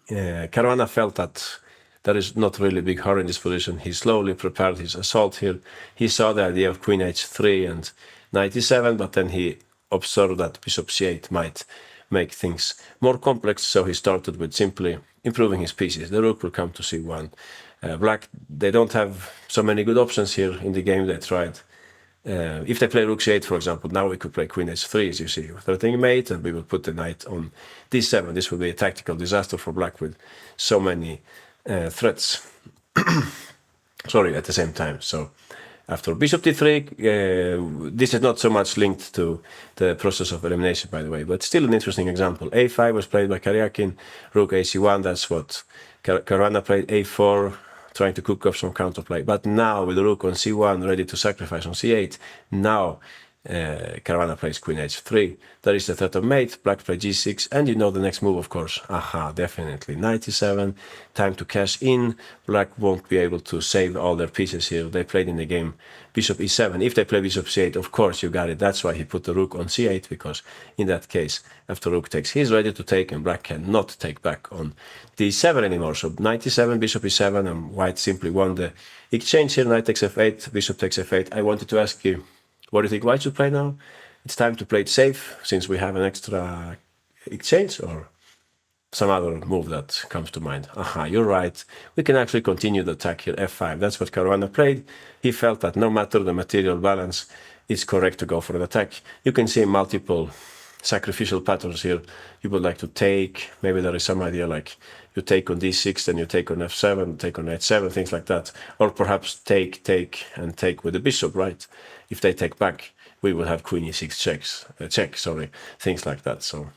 Caruana felt that there is not really a big hurry in this position. He slowly prepared his assault here. He saw the idea of queen h3 and knight e7, but then he observed that bishop c8 might make things more complex, so he started with simply improving his pieces. The rook will come to c1. Black, they don't have so many good options here in the game. They tried. If they play rook c8, for example, now we could play queen h3, as you see, threatening mate, and we will put the knight on d7. This would be a tactical disaster for black with so many threats. Sorry, at the same time. So after bishop d3, this is not so much linked to the process of elimination, by the way, but still an interesting example. a5 was played by Karyakin, rook ac1, that's what Caruana played, a4, trying to cook up some counterplay. But now with the rook on c1, ready to sacrifice on c8, now Caruana plays queen h3. There is the threat of mate, black play g6, and you know the next move, of course. Aha, definitely. Knight e7, time to cash in. Black won't be able to save all their pieces here. They played in the game bishop e7. If they play bishop c8, of course, you got it. That's why he put the rook on c8, because in that case, after rook takes, he's ready to take, and black cannot take back on d7 anymore. So knight e7, bishop e7, and white simply won the exchange here. Knight takes f8, bishop takes f8. I wanted to ask you, what do you think white should play now? It's time to play it safe, since we have an extra exchange, or some other move that comes to mind? Aha, you're right. We can actually continue the attack here, f5. That's what Caruana played. He felt that no matter the material balance, it's correct to go for the attack. You can see multiple sacrificial patterns here. You would like to take, maybe there is some idea like you take on d6, then you take on f7, take on h7, things like that. Or perhaps take, and take with the bishop, right? If they take back, we will have queen e6 check, things like that. So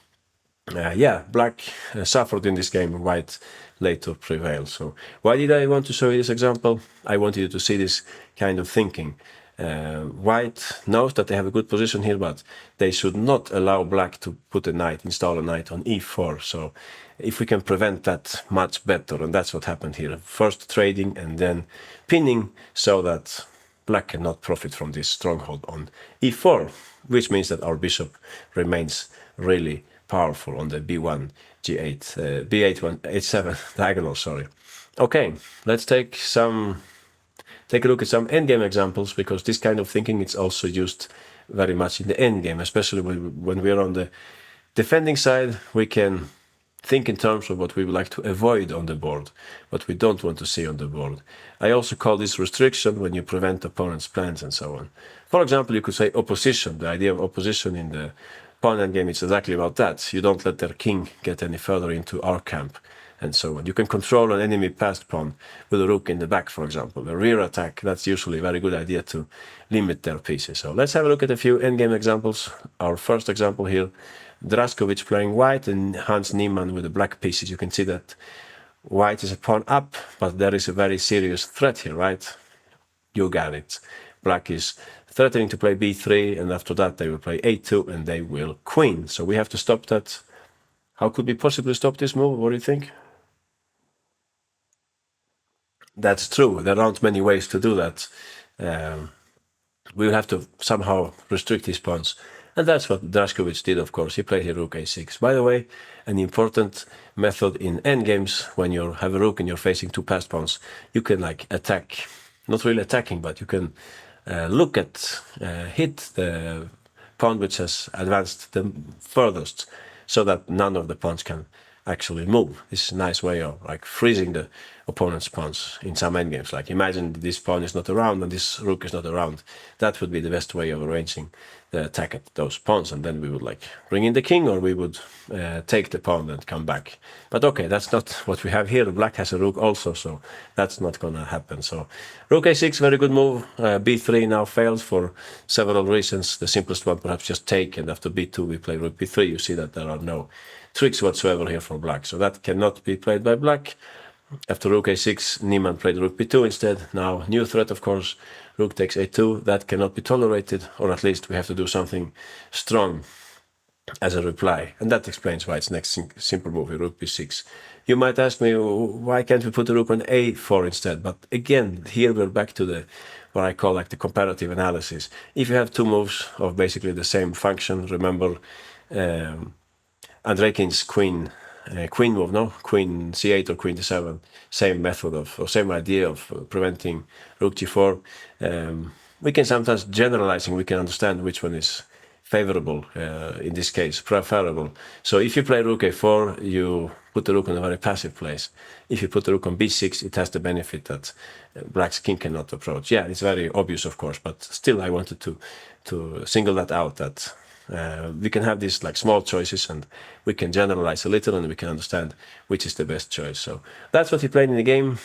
yeah, black suffered in this game, white later prevailed. So why did I want to show you this example? I wanted you to see this kind of thinking. White knows that they have a good position here, but they should not allow black to put a knight, install a knight on e4. So if we can prevent that, much better, and that's what happened here. First trading and then pinning, so that black cannot profit from this stronghold on e4, which means that our bishop remains really powerful on the b1, g8, b8, 1, h7 diagonal, sorry. Okay, let's take a look at some endgame examples, because this kind of thinking is also used very much in the endgame, especially when we're on the defending side. We can think in terms of what we would like to avoid on the board, what we don't want to see on the board. I also call this restriction, when you prevent opponent's plans and so on. For example, you could say opposition. The idea of opposition in the pawn endgame is exactly about that. You don't let their king get any further into our camp, and so on. You can control an enemy passed pawn with a rook in the back, for example. A rear attack, that's usually a very good idea to limit their pieces. So let's have a look at a few endgame examples. Our first example here, Draskovic playing white and Hans Niemann with the black pieces. You can see that white is a pawn up, but there is a very serious threat here, right? You got it. Black is threatening to play b3, and after that they will play a2, and they will queen. So we have to stop that. How could we possibly stop this move? What do you think? That's true. There aren't many ways to do that. We will have to somehow restrict his pawns. And that's what Draskovic did, of course. He played here rook a6. By the way, an important method in endgames, when you have a rook and you're facing two passed pawns, you can like attack, not really attacking, but you can look at, hit the pawn which has advanced the furthest, so that none of the pawns can actually move. This is a nice way of like freezing the opponent's pawns in some endgames. Like imagine this pawn is not around and this rook is not around. That would be the best way of arranging the attack at those pawns, and then we would like bring in the king, or we would take the pawn and come back. But okay, that's not what we have here. Black has a rook also, so that's not gonna happen. So rook a6, very good move. b3 now fails for several reasons. The simplest one perhaps just take, and after b2 we play rook b3. You see that there are no tricks whatsoever here for black, so that cannot be played by black. After rook a6, Niemann played rook b2 instead. Now, new threat, of course, rook takes a2. That cannot be tolerated, or at least we have to do something strong as a reply. And that explains why it's next simple move here, rook b6. You might ask me, why can't we put the rook on a4 instead? But again, here we're back to the what I call like the comparative analysis. If you have two moves of basically the same function, remember Andrekin's queen move, no? Queen c8 or queen d7, same method of, or same idea of preventing rook g4. We can sometimes generalizing, we can understand which one is favorable, in this case, preferable. So if you play rook a4, you put the rook in a very passive place. If you put the rook on b6, it has the benefit that black's king cannot approach. Yeah, it's very obvious, of course, but still I wanted to single that out, that we can have these like small choices and we can generalize a little and we can understand which is the best choice. So that's what he played in the game.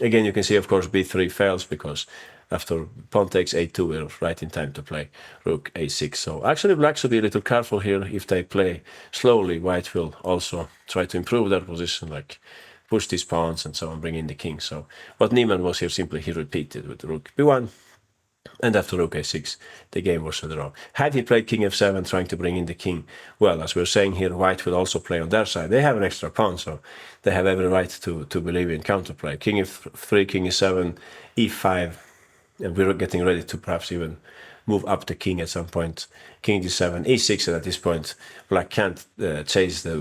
Again, you can see, of course, b3 fails because after pawn takes a2, we're right in time to play rook a6. So actually black should be a little careful here. If they play slowly, white will also try to improve their position, like push these pawns and so on, bring in the king. So what Niemann was here, simply he repeated with rook b1. And after rook a6, the game was a draw. Had he played king f7, trying to bring in the king, well, as we're saying here, white will also play on their side. They have an extra pawn, so they have every right to believe in counterplay. King f3, king e7, e5, and we're getting ready to perhaps even move up the king at some point. King d7, e6, and at this point, black can't chase the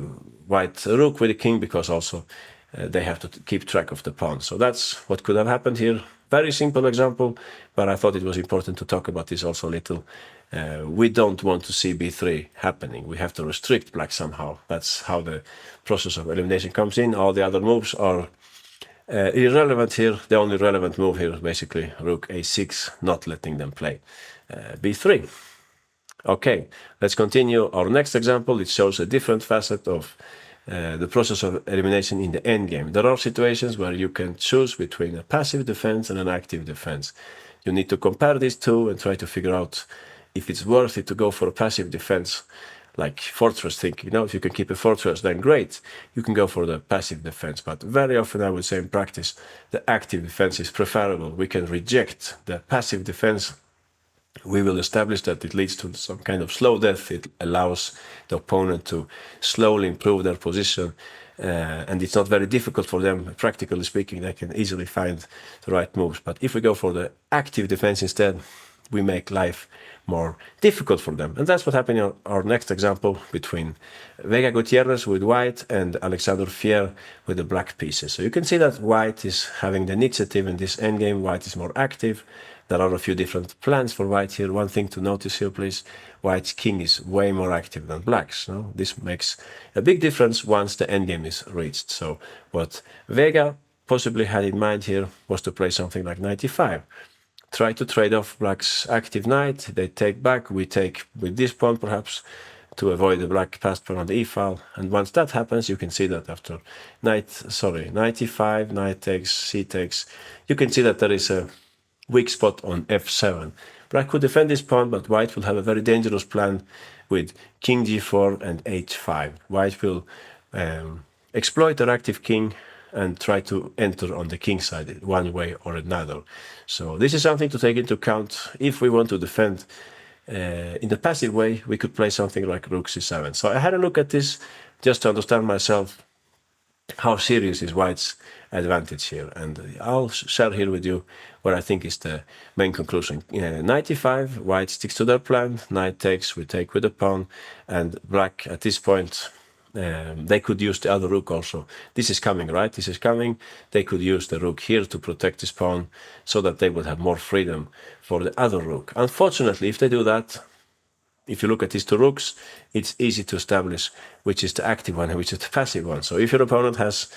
white rook with the king because also they have to keep track of the pawn. So that's what could have happened here. Very simple example, but I thought it was important to talk about this also a little. We don't want to see b3 happening. We have to restrict black somehow. That's how the process of elimination comes in. All the other moves are irrelevant here. The only relevant move here is basically rook a6, not letting them play b3. Okay, let's continue our next example. It shows a different facet of the process of elimination in the endgame. There are situations where you can choose between a passive defense and an active defense. You need to compare these two and try to figure out if it's worth it to go for a passive defense, like fortress thinking. If you can keep a fortress, then great. You can go for the passive defense. But very often, I would say in practice, the active defense is preferable. We can reject the passive defense. We will establish that it leads to some kind of slow death. It allows the opponent to slowly improve their position, and it's not very difficult for them. Practically speaking, they can easily find the right moves. But if we go for the active defense instead, we make life more difficult for them. And that's what happened in our next example between Vega Gutierrez with white and Alexander Fier with the black pieces. So you can see that white is having the initiative in this endgame. White is more active. There are a few different plans for white here. One thing to notice here, please, white's king is way more active than black's. No? This makes a big difference once the endgame is reached. So what Vega possibly had in mind here was to play something like knight e5. Try to trade off black's active knight. They take back. We take with this pawn perhaps to avoid the black passed pawn on the e-file. And once that happens, you can see that after knight e5, knight takes, c takes, you can see that there is a weak spot on f7. Black could defend this pawn, but white will have a very dangerous plan with king g4 and h5. White will exploit their active king and try to enter on the king side one way or another. So this is something to take into account. If we want to defend in the passive way, we could play something like rook c7. So I had a look at this just to understand myself how serious is white's advantage here, and I'll share here with you what I think is the main conclusion. Knight e5, white sticks to their plan, knight takes, we take with the pawn, and black at this point, they could use the other rook also. This is coming, right? This is coming. They could use the rook here to protect this pawn so that they would have more freedom for the other rook. Unfortunately, if they do that, if you look at these two rooks, it's easy to establish which is the active one and which is the passive one. So if your opponent has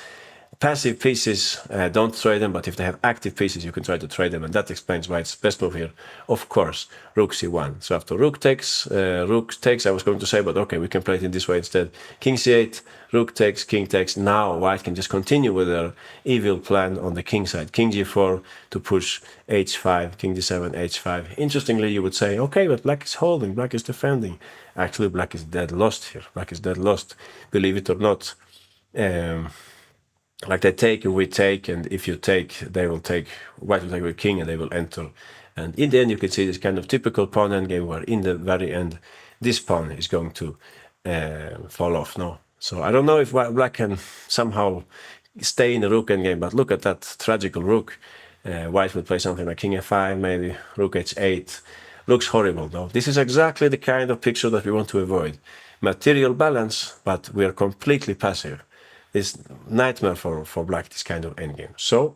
passive pieces, don't trade them, but if they have active pieces, you can try to trade them, and that explains why it's best move here. Of course, rook c1. So after rook takes, I was going to say, but okay, we can play it in this way instead. King c8, rook takes, king takes. Now white can just continue with their evil plan on the king side. King g4 to push h5, king d7, h5. Interestingly, you would say, okay, but black is holding, black is defending. Actually, black is dead lost here. Black is dead lost, believe it or not. Like they take and we take, and if you take, they will take, white will take with king and they will enter. And in the end, you can see this kind of typical pawn endgame where in the very end, this pawn is going to fall off. No, so I don't know if black can somehow stay in the rook endgame, but look at that tragical rook. White will play something like king f5, maybe rook h8. Looks horrible, though. This is exactly the kind of picture that we want to avoid. Material balance, but we are completely passive. This nightmare for black, this kind of endgame. So,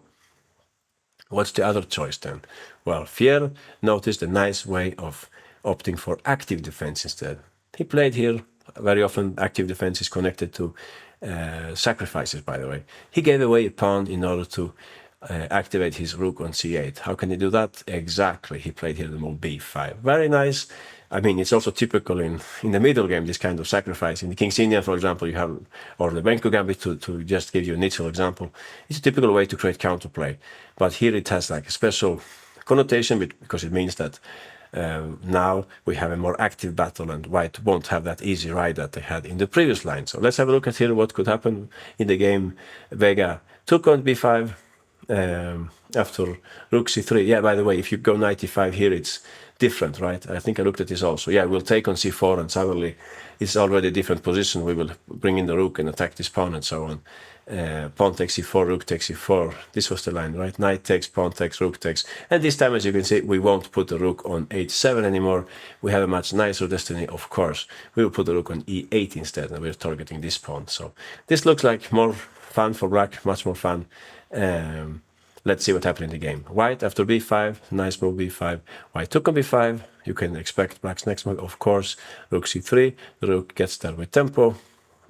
what's the other choice then? Well, Fier noticed a nice way of opting for active defense instead. He played here, very often active defense is connected to sacrifices, by the way. He gave away a pawn in order to activate his rook on c8. How can he do that? Exactly, he played here the move b5. Very nice. I mean, it's also typical in the middle game, this kind of sacrifice. In the King's Indian, for example, you have, or the Benko Gambit, to just give you a initial example, it's a typical way to create counterplay. But here it has like a special connotation because it means that now we have a more active battle and white won't have that easy ride that they had in the previous line. So let's have a look at here what could happen in the game. Vega took on b5 after rook c3. Yeah, by the way, if you go knight e5 here, it's different, right? I think I looked at this also. Yeah, we'll take on c4 and suddenly it's already a different position. We will bring in the rook and attack this pawn and so on. Pawn takes c4, rook takes c4. This was the line, right? Knight takes, pawn takes, rook takes. And this time, as you can see, we won't put the rook on h7 anymore. We have a much nicer destiny, of course. We will put the rook on e8 instead, and we're targeting this pawn. So this looks like more fun for black, much more fun. Let's see what happened in the game. White after b5, nice move b5. White took on b5. You can expect black's next move, of course. Rook c3. The rook gets there with tempo.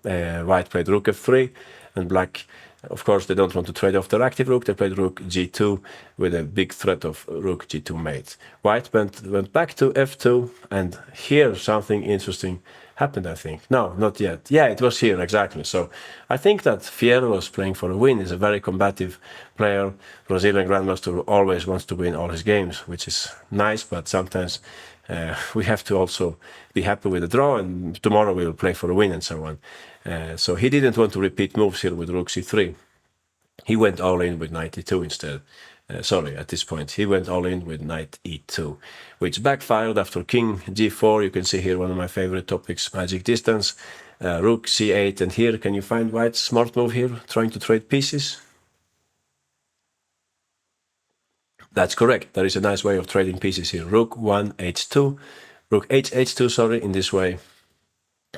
White played rook f3, and black, of course, they don't want to trade off their active rook. They played rook g2 with a big threat of rook g2 mate. White went back to f2, and here something interesting happened, I think. No, not yet. Yeah, it was here, exactly. So I think that Fier was playing for a win. He's a very combative player, Brazilian grandmaster who always wants to win all his games, which is nice, but sometimes we have to also be happy with the draw, and tomorrow we will play for a win and so on. So he didn't want to repeat moves here with rook c3. He went all in with knight e2 instead. At this point, he went all in with knight e2, which backfired after king g4. You can see here one of my favorite topics, magic distance, rook c8, and here, can you find white's smart move here, trying to trade pieces? That's correct. There is a nice way of trading pieces here. Rook 1 h2, rook h2, sorry, in this way.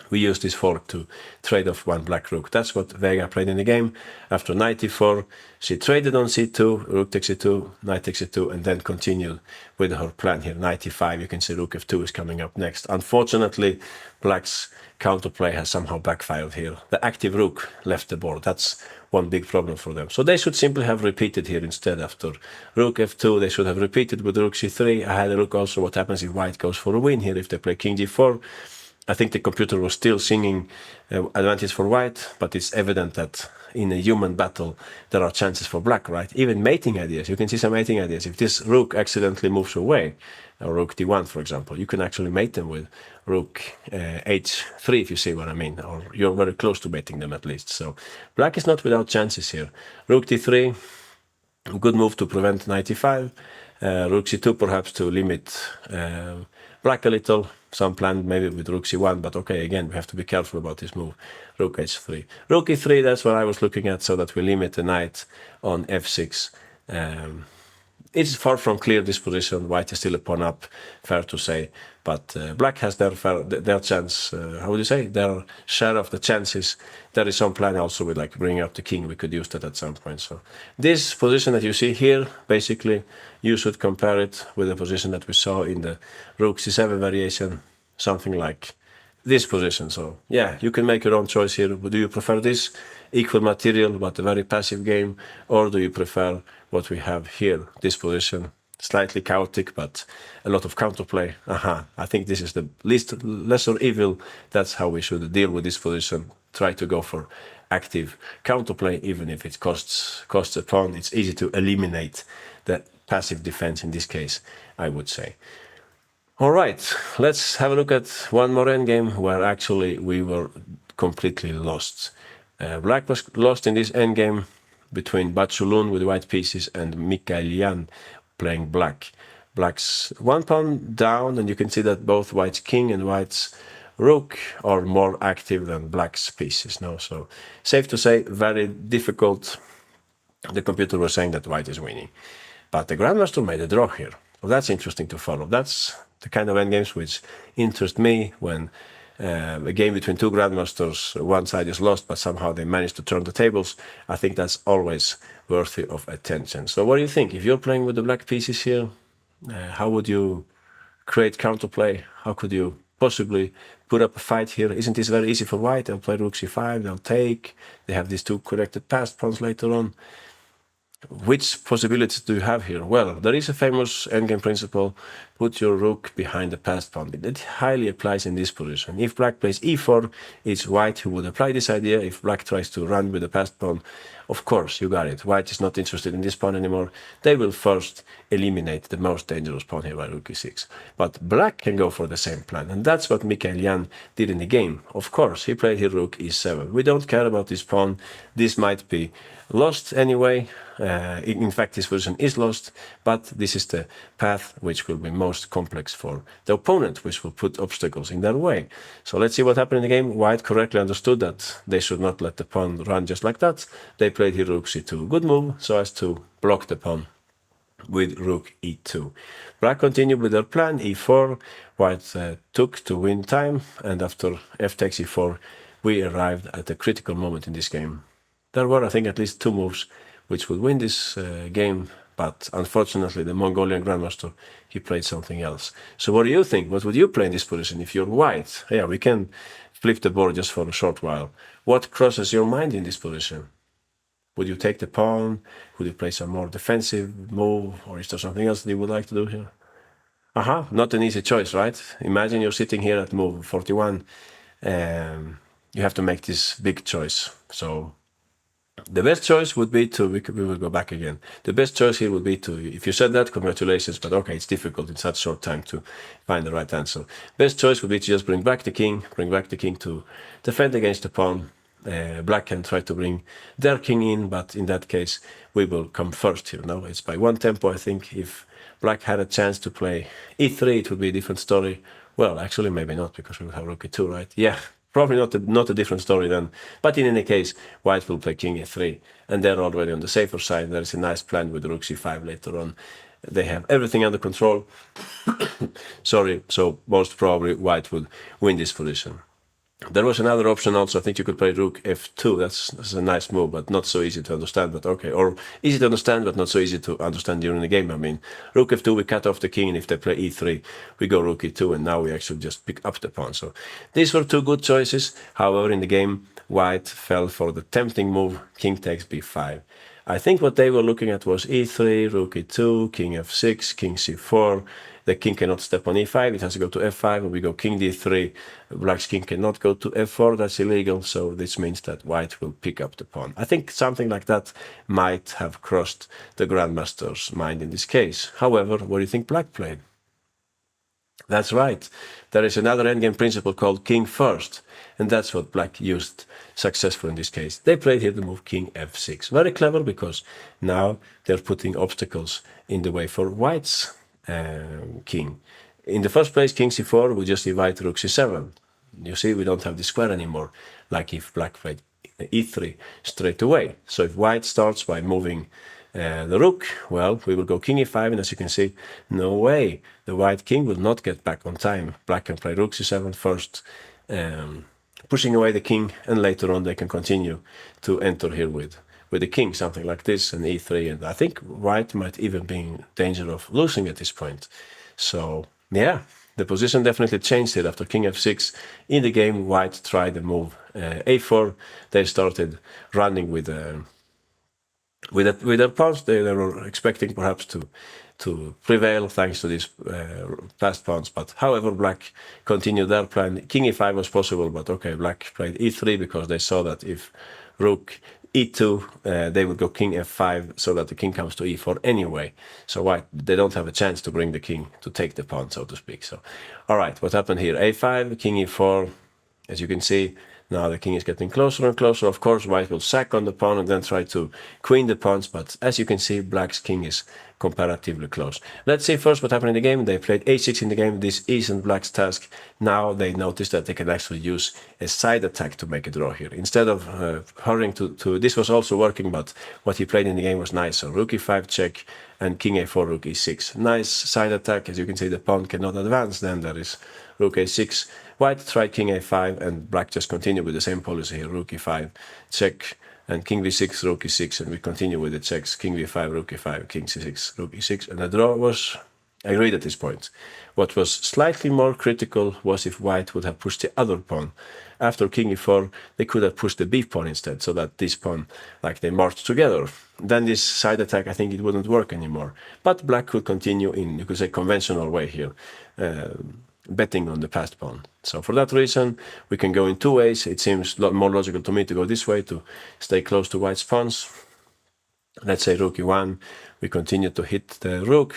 We use this fork to trade off one black rook. That's what Vega played in the game. After knight e4, she traded on c2, rook takes e2, knight takes e2, and then continued with her plan here. Knight e5, you can see rook f2 is coming up next. Unfortunately, black's counterplay has somehow backfired here. The active rook left the board. That's one big problem for them. So they should simply have repeated here instead. After rook f2, they should have repeated with rook c3. I had a look also what happens if white goes for a win here. If they play king g4, I think the computer was still singing advantage for white, but it's evident that in a human battle, there are chances for black, right? Even mating ideas. You can see some mating ideas. If this rook accidentally moves away, or rook d1, for example, you can actually mate them with rook h3, if you see what I mean, or you're very close to mating them at least. So black is not without chances here. Rook d3, good move to prevent knight e5. Rook c2 perhaps to limit black a little. Some plan maybe with rook c1, but okay, again, we have to be careful about this move. Rook h3. Rook e3, that's what I was looking at, so that we limit the knight on f6. It's far from clear, this position. White is still a pawn up, fair to say. But black has their chance, how would you say, their share of the chances. There is some plan also with like bringing up the king. We could use that at some point. So this position that you see here, basically, you should compare it with the position that we saw in the rook c7 variation, something like this position. So yeah, you can make your own choice here. Do you prefer this? equal material but a very passive game, or do you prefer what we have here, this position? Slightly chaotic, but a lot of counterplay. I think this is the lesser evil. That's how we should deal with this position. Try to go for active counterplay, even if it costs a pawn. It's easy to eliminate the passive defense in this case, I would say. All right, let's have a look at one more endgame where actually we were completely lost. Black was lost in this endgame between Batsulun with white pieces and Mikaelian playing black. Black's one pawn down, and you can see that both white's king and white's rook are more active than black's pieces. No, so safe to say, very difficult. The computer was saying that white is winning, but the grandmaster made a draw here. Well, that's interesting to follow. That's the kind of endgames which interest me when a game between two grandmasters, one side is lost, but somehow they manage to turn the tables. I think that's always worthy of attention. So what do you think? If you're playing with the black pieces here, how would you create counterplay? How could you possibly put up a fight here? Isn't this very easy for white? They'll play rook c5, they'll take. They have these two corrected passed pawns later on. Which possibilities do you have here? Well, there is a famous endgame principle: put your rook behind the passed pawn. It highly applies in this position. If black plays e4, it's white who would apply this idea. If black tries to run with the passed pawn, of course, you got it. White is not interested in this pawn anymore. They will first eliminate the most dangerous pawn here by rook e6. But black can go for the same plan, and that's what Mikaelian did in the game. Of course, he played here rook e7. We don't care about this pawn. This might be lost anyway. In fact, this position is lost, but this is the path which will be most complex for the opponent, which will put obstacles in their way. So let's see what happened in the game. White correctly understood that they should not let the pawn run just like that. They played here rook c2. Good move, so as to block the pawn with rook e2. Black continued with their plan, e4. White took to win time, and after f takes e4, we arrived at a critical moment in this game. There were, I think, at least two moves which would win this game, but unfortunately the Mongolian grandmaster, he played something else. So what do you think? What would you play in this position if you're white? Yeah, we can flip the board just for a short while. What crosses your mind in this position? Would you take the pawn? Would you play some more defensive move? Or is there something else that you would like to do here? Not an easy choice, right? Imagine you're sitting here at move 41. You have to make this big choice. So the best choice would be to, we will go back again. The best choice here would be to, if you said that, congratulations, but okay, it's difficult in such short time to find the right answer. Best choice would be to just bring back the king to defend against the pawn. Black can try to bring their king in, but in that case, we will come first here. Now it's by one tempo. I think if black had a chance to play e3, it would be a different story. Well, actually, maybe not, because we will have rook e2, right? Yeah. Probably not a different story then. But in any case, white will play king e3. And they're already on the safer side. There is a nice plan with rook c5 later on. They have everything under control. Sorry, so most probably white would win this position. There was another option also. I think you could play rook f2. That's a nice move, but not so easy to understand. But okay, or easy to understand, but not so easy to understand during the game. I mean, rook f2, we cut off the king, and if they play e3, we go rook e2, and now we actually just pick up the pawn. So these were two good choices. However, in the game, white fell for the tempting move, king takes b5. I think what they were looking at was e3, rook e2, king f6, king c4. The king cannot step on e5, it has to go to f5, and we go king d3. Black's king cannot go to f4, that's illegal, so this means that white will pick up the pawn. I think something like that might have crossed the grandmaster's mind in this case. However, what do you think black played? That's right. There is another endgame principle called king first, and that's what black used successfully in this case. They played here the move king f6. Very clever, because now they're putting obstacles in the way for white's king. In the first place, king c4, we just invite rook c7. You see, we don't have the square anymore, like if black played e3 straight away. So if white starts by moving the rook, well, we will go king e5, and as you can see, no way, the white king will not get back on time. Black can play rook c7 first, pushing away the king, and later on they can continue to enter here with the king, something like this, and e3, and I think white might even be in danger of losing at this point. So, yeah, the position definitely changed here after king f6. In the game, white tried the move a4. They started running with their pawns. They were expecting perhaps to prevail thanks to these fast pawns. But however, black continued their plan. King e5 was possible, but okay, black played e3 because they saw that if rook e2, they would go king f5 so that the king comes to e4 anyway. So white, they don't have a chance to bring the king to take the pawn, so to speak. So, all right, what happened here? a5, king e4, as you can see. Now the king is getting closer and closer. Of course, white will sack on the pawn and then try to queen the pawns. But as you can see, black's king is comparatively close. Let's see first what happened in the game. They played a6 in the game. This isn't black's task. Now they notice that they can actually use a side attack to make a draw here. Instead of hurrying to this was also working, but what he played in the game was nice. So rook e5 check and king a4, rook e6. Nice side attack. As you can see, the pawn cannot advance. Then there is rook a6. White tried king a5 and black just continued with the same policy here. Rook e5, check, and king v6, rook e6, and we continue with the checks. King v5, rook e5, king c6, rook e6, and the draw was agreed at this point. What was slightly more critical was if white would have pushed the other pawn. After king e4, they could have pushed the b pawn instead, so that this pawn, like they marched together. Then this side attack, I think it wouldn't work anymore. But black could continue in, you could say, conventional way here. Betting on the passed pawn. So for that reason, we can go in two ways. It seems more logical to me to go this way to stay close to white's pawns. Let's say rook e1. We continue to hit the rook,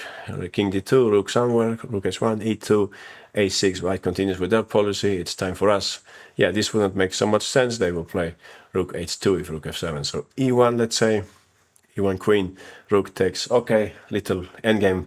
king d2, rook somewhere, rook h1, e2, a6. White continues with their policy. It's time for us. Yeah, this wouldn't make so much sense. They will play rook h2 if rook f7. So e1, let's say, e1 queen, rook takes. Okay, little endgame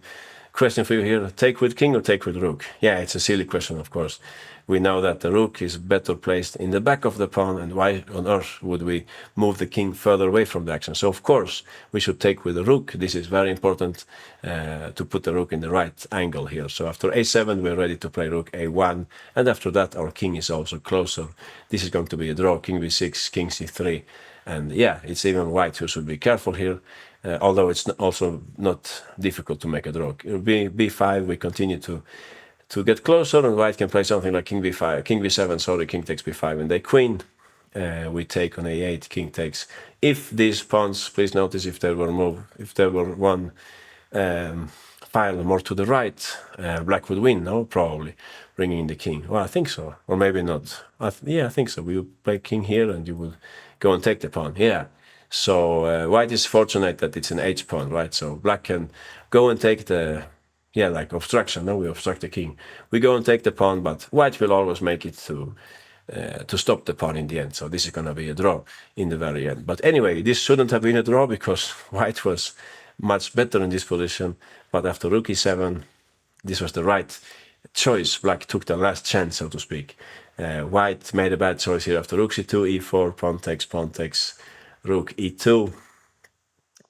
question for you here. Take with king or take with rook? Yeah, it's a silly question, of course. We know that the rook is better placed in the back of the pawn, and why on earth would we move the king further away from the action? So, of course, we should take with the rook. This is very important to put the rook in the right angle here. So after a7, we're ready to play rook a1, and after that, our king is also closer. This is going to be a draw, king v6, king c3. And yeah, it's even white who should be careful here. Although it's also not difficult to make a draw. b5, we continue to get closer, and white can play something like king b5, king v7, sorry, king takes b5, and they queen. We take on a8, king takes. If these pawns, please notice if there were one file more to the right, black would win, no? Probably, bringing in the king. Well, I think so, or maybe not. Yeah, I think so. We would play king here, and you would go and take the pawn. Yeah. So white is fortunate that it's an h pawn, right? So black can go and take the, yeah, like obstruction. No, we obstruct the king. We go and take the pawn, but white will always make it to stop the pawn in the end. So this is going to be a draw in the very end. But anyway, this shouldn't have been a draw because white was much better in this position. But after rook e7, this was the right choice. Black took the last chance, so to speak. White made a bad choice here after rook c2, e4, pawn takes, rook e2.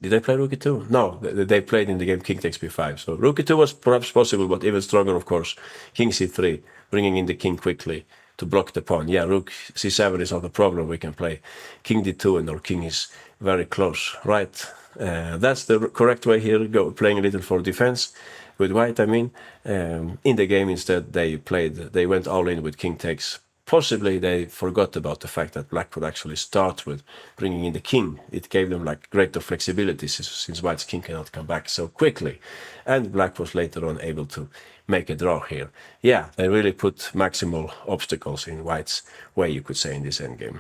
Did they play rook e2? No, they played in the game king takes b5. So rook e2 was perhaps possible, but even stronger, of course, king c3, bringing in the king quickly to block the pawn. Yeah, rook c7 is not a problem. We can play king d2 and our king is very close, right? That's the correct way here, playing a little for defense with white, I mean. In the game, instead, they went all in with king takes. Possibly they forgot about the fact that black could actually start with bringing in the king. It gave them like greater flexibility since white's king cannot come back so quickly. And black was later on able to make a draw here. Yeah, they really put maximal obstacles in white's way, you could say, in this endgame.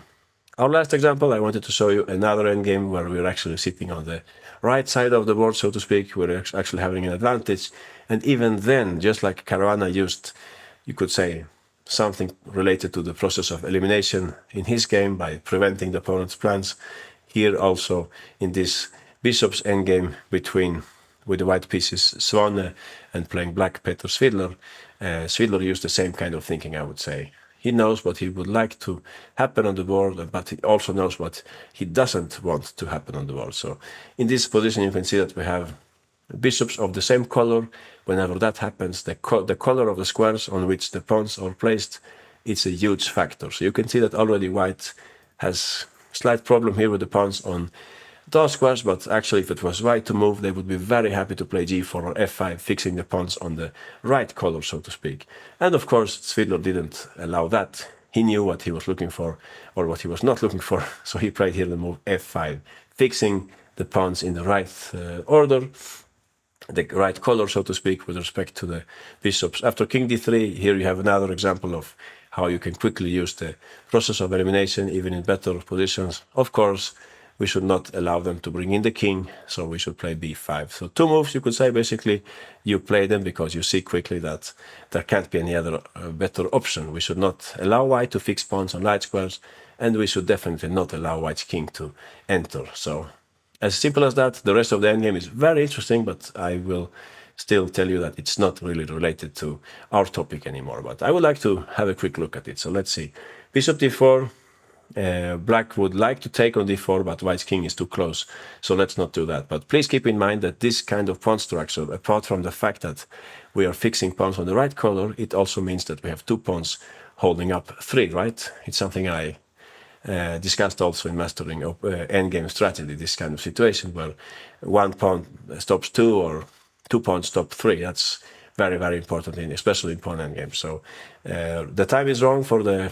Our last example, I wanted to show you another endgame where we're actually sitting on the right side of the board, so to speak. We're actually having an advantage. And even then, just like Caruana used, you could say, something related to the process of elimination in his game by preventing the opponent's plans. Here also in this bishop's endgame with the white pieces Swane and playing black Peter Svidler, Svidler used the same kind of thinking, I would say. He knows what he would like to happen on the board, but he also knows what he doesn't want to happen on the board. So in this position, you can see that we have bishops of the same color. Whenever that happens, the color of the squares on which the pawns are placed, it's a huge factor. So you can see that already white has slight problem here with the pawns on those squares, but actually if it was white to move, they would be very happy to play g4 or f5, fixing the pawns on the right color, so to speak. And of course, Svidler didn't allow that. He knew what he was looking for, or what he was not looking for, so he played here the move f5, fixing the pawns in the right order, the right color, so to speak, with respect to the bishops. After king d3, here you have another example of how you can quickly use the process of elimination, even in better positions. Of course, we should not allow them to bring in the king, so we should play b5. So two moves, you could say, basically. You play them because you see quickly that there can't be any other better option. We should not allow white to fix pawns on light squares, and we should definitely not allow white's king to enter. So as simple as that. The rest of the endgame is very interesting, but I will still tell you that it's not really related to our topic anymore. But I would like to have a quick look at it. So let's see. Bishop d4. Black would like to take on d4, but white's king is too close. So let's not do that. But please keep in mind that this kind of pawn structure, apart from the fact that we are fixing pawns on the right color, it also means that we have two pawns holding up three, right? It's something I discussed also in mastering endgame strategy, this kind of situation where one pawn stops two or two pawns stop three. That's very, very important, especially in pawn endgame. So the time is wrong for the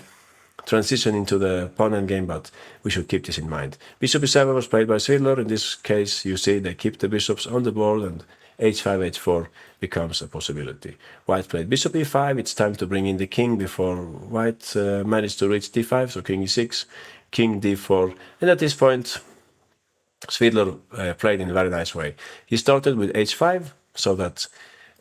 transition into the pawn endgame, but we should keep this in mind. Bishop e7 was played by Svidler. In this case, you see they keep the bishops on the board, and h5, h4 becomes a possibility. White played bishop e5. It's time to bring in the king before white managed to reach d5, so king e6, king d4. And at this point, Svidler played in a very nice way. He started with h5, so that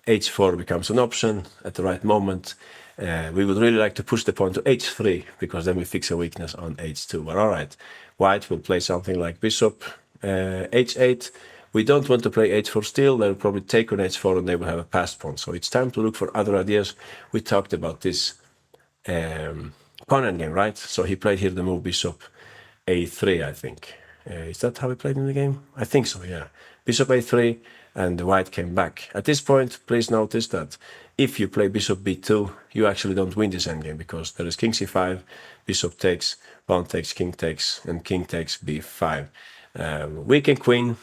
h4 becomes an option at the right moment. We would really like to push the pawn to h3, because then we fix a weakness on h2. But all right, white will play something like bishop h8. We don't want to play h4 still. They'll probably take on h4 and they will have a passed pawn. So it's time to look for other ideas. We talked about this pawn endgame, right? So he played here the move bishop a3, I think. Is that how he played in the game? I think so, yeah. Bishop a3, and the white came back. At this point, please notice that if you play bishop b2, you actually don't win this endgame, because there is king c5, bishop takes, pawn takes, and king takes b5. We can queen,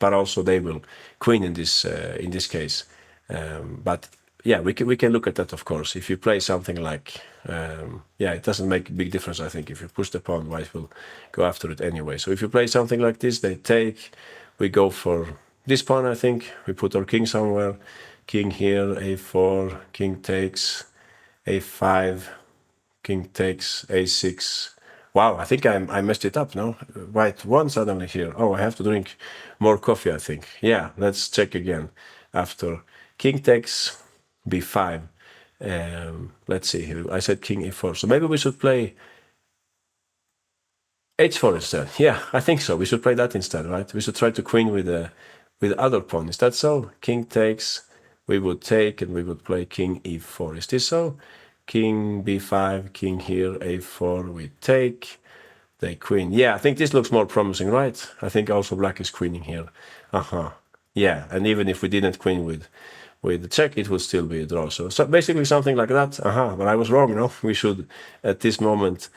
but also they will queen in this case. But yeah, we can look at that, of course. If you play something like, yeah, it doesn't make a big difference, I think. If you push the pawn, white will go after it anyway. So if you play something like this, they take, we go for this pawn, I think. We put our king somewhere, king here, a4, king takes, a5, king takes, a6. Wow, I think I messed it up, no? White won suddenly here. Oh, I have to drink more coffee, I think. Yeah, let's check again. After king takes, b5. Let's see here. I said king e4. So maybe we should play h4 instead. Yeah, I think so. We should play that instead, right? We should try to queen with the other pawn. Is that so? King takes, we would take, and we would play king e4. Is this so? King b5, king here, a4, we take, they queen. Yeah, I think this looks more promising, right? I think also black is queening here. Yeah, and even if we didn't queen with the check, it would still be a draw. So basically something like that. But I was wrong, no? We should, at this moment,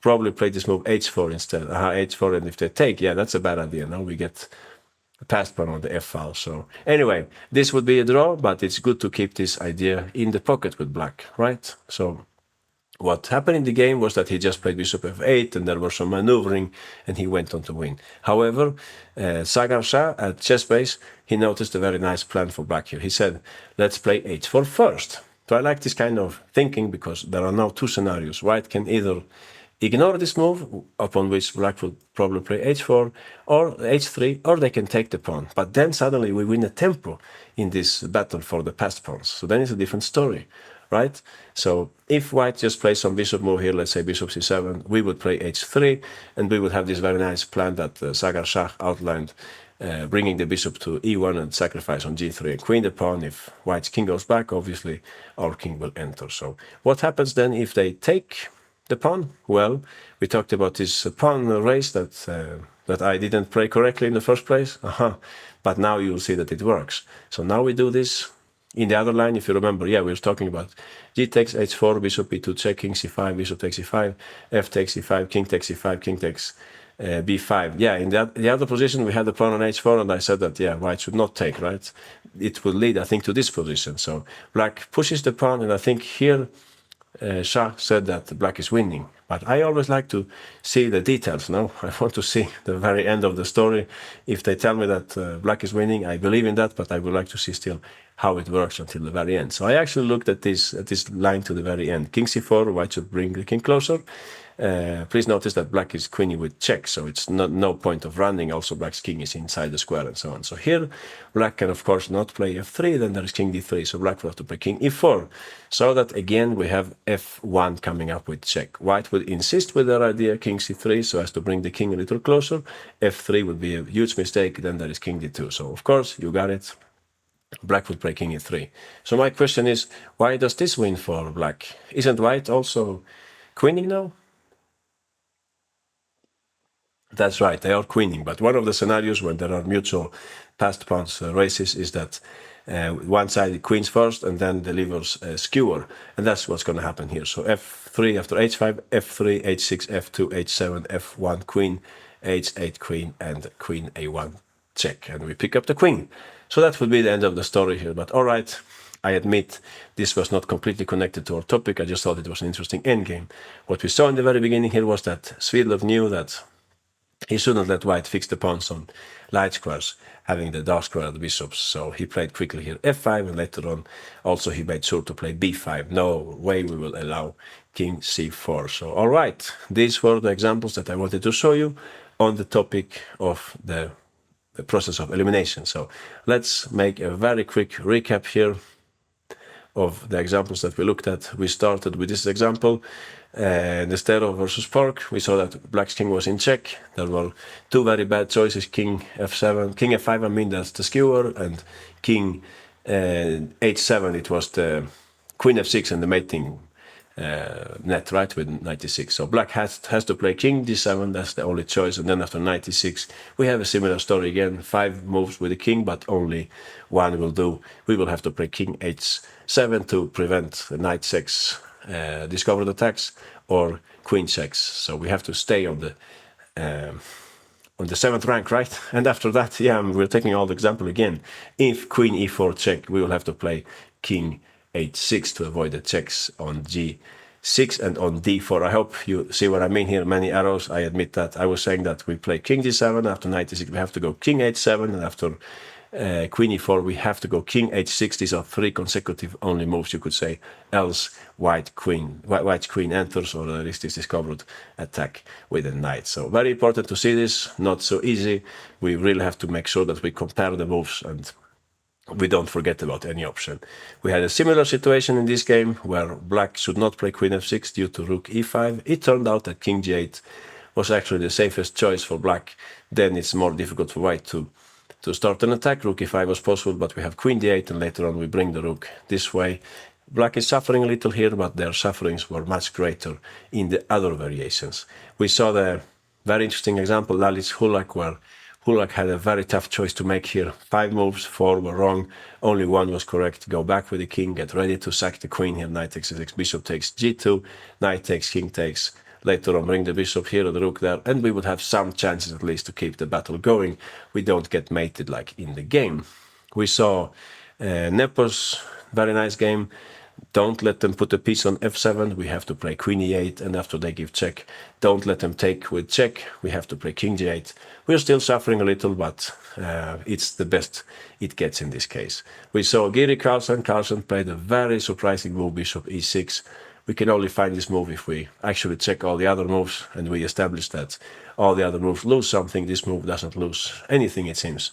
probably play this move h4 instead. H4, and if they take, yeah, that's a bad idea. Now we get a passed pawn on the f file. So anyway, this would be a draw, but it's good to keep this idea in the pocket with black, right? So what happened in the game was that he just played bishop f8, and there was some maneuvering, and he went on to win. However, Sagar Shah at ChessBase, he noticed a very nice plan for black here. He said, let's play h4 first. So I like this kind of thinking, because there are now two scenarios. White can either ignore this move, upon which black would probably play h4 or h3, or they can take the pawn. But then suddenly we win a tempo in this battle for the passed pawns. So then it's a different story, right? So if white just plays some bishop move here, let's say bishop c7, we would play h3, and we would have this very nice plan that Sagar Shah outlined, bringing the bishop to e1 and sacrifice on g3 and queen the pawn. If white's king goes back, obviously our king will enter. So what happens then if they take the pawn? Well, we talked about this pawn race that I didn't play correctly in the first place. But now you'll see that it works. So now we do this in the other line. If you remember, yeah, we were talking about g takes h4, bishop e2 check, king c5, bishop takes e5, f takes e5, king takes e5, king takes b5. Yeah, in the other position we had the pawn on h4, and I said that, yeah, white should not take, right? It would lead, I think, to this position. So black pushes the pawn, and I think here Shah said that black is winning. But I always like to see the details, no? I want to see the very end of the story. If they tell me that black is winning, I believe in that, but I would like to see still how it works until the very end. So I actually looked at this line to the very end. King c4, white should bring the king closer. Please notice that black is queening with check, so it's no point of running. Also, black's king is inside the square and so on. So here, black can of course not play f3, then there is king d3, so black will have to play king e4. So that again we have f1 coming up with check. White would insist with their idea king c3, so as to bring the king a little closer. f3 would be a huge mistake, then there is king d2. So of course, you got it. Black would play king e3. So my question is, why does this win for black? Isn't white also queening now? That's right, they are queening, but one of the scenarios when there are mutual passed pawns races is that one side queens first and then delivers a skewer, and that's what's going to happen here. So f3 after h5, f3, h6, f2, h7, f1 queen, h8 queen, and queen a1 check, and we pick up the queen. So that would be the end of the story here, but all right. I admit this was not completely connected to our topic. I just thought it was an interesting endgame. What we saw in the very beginning here was that Svidlov knew that he shouldn't let white fix the pawns on light squares, having the dark square of the bishops. So he played quickly here f5, and later on also he made sure to play b5. No way we will allow king c4. So all right, these were the examples that I wanted to show you on the topic of the process of elimination. So let's make a very quick recap here of the examples that we looked at. We started with this example, the Stero versus Park. We saw that black's king was in check. There were two very bad choices, king f7, king f5, I mean, that's the skewer, and king h7, it was the queen f6 and the mating net, right, with 96. So black has to play king d7, that's the only choice, and then after 96 we have a similar story again, 5 moves with the king, but only one will do. We will have to play king h7 to prevent the knight checks, discovered attacks, or queen checks. So we have to stay on the 7th rank, right? And after that, yeah, we're taking all the example again. If queen e4 check, we will have to play king h6 to avoid the checks on g6 and on d4. I hope you see what I mean here. Many arrows, I admit that. I was saying that we play king d7, after 96 we have to go king h7, and after queen e4 we have to go king h6. These are 3 consecutive only moves, you could say, else white's queen enters, or at least is discovered attack with a knight. So very important to see this, not so easy. We really have to make sure that we compare the moves and we don't forget about any option. We had a similar situation in this game where black should not play queen f6 due to rook e5. It turned out that king g8 was actually the safest choice for black. Then it's more difficult for white to start an attack. Rook e5 was possible, but we have queen d8, and later on we bring the rook this way. Black is suffering a little here, but their sufferings were much greater in the other variations. We saw the very interesting example, Lali's Hulak, where Hulak had a very tough choice to make here. 5 moves, 4 were wrong, only 1 was correct. Go back with the king, get ready to sack the queen here. Knight takes e6, bishop takes g2, knight takes, king takes. Later on, bring the bishop here, the rook there, and we would have some chances at least to keep the battle going. We don't get mated like in the game. We saw Nepo's very nice game. Don't let them put a piece on f7. We have to play queen e8, and after they give check, don't let them take with check. We have to play king g8. We're still suffering a little, but it's the best it gets in this case. We saw Giri Carlsen. Carlsen played a very surprising move, bishop e6. We can only find this move if we actually check all the other moves, and we establish that all the other moves lose something. This move doesn't lose anything, it seems.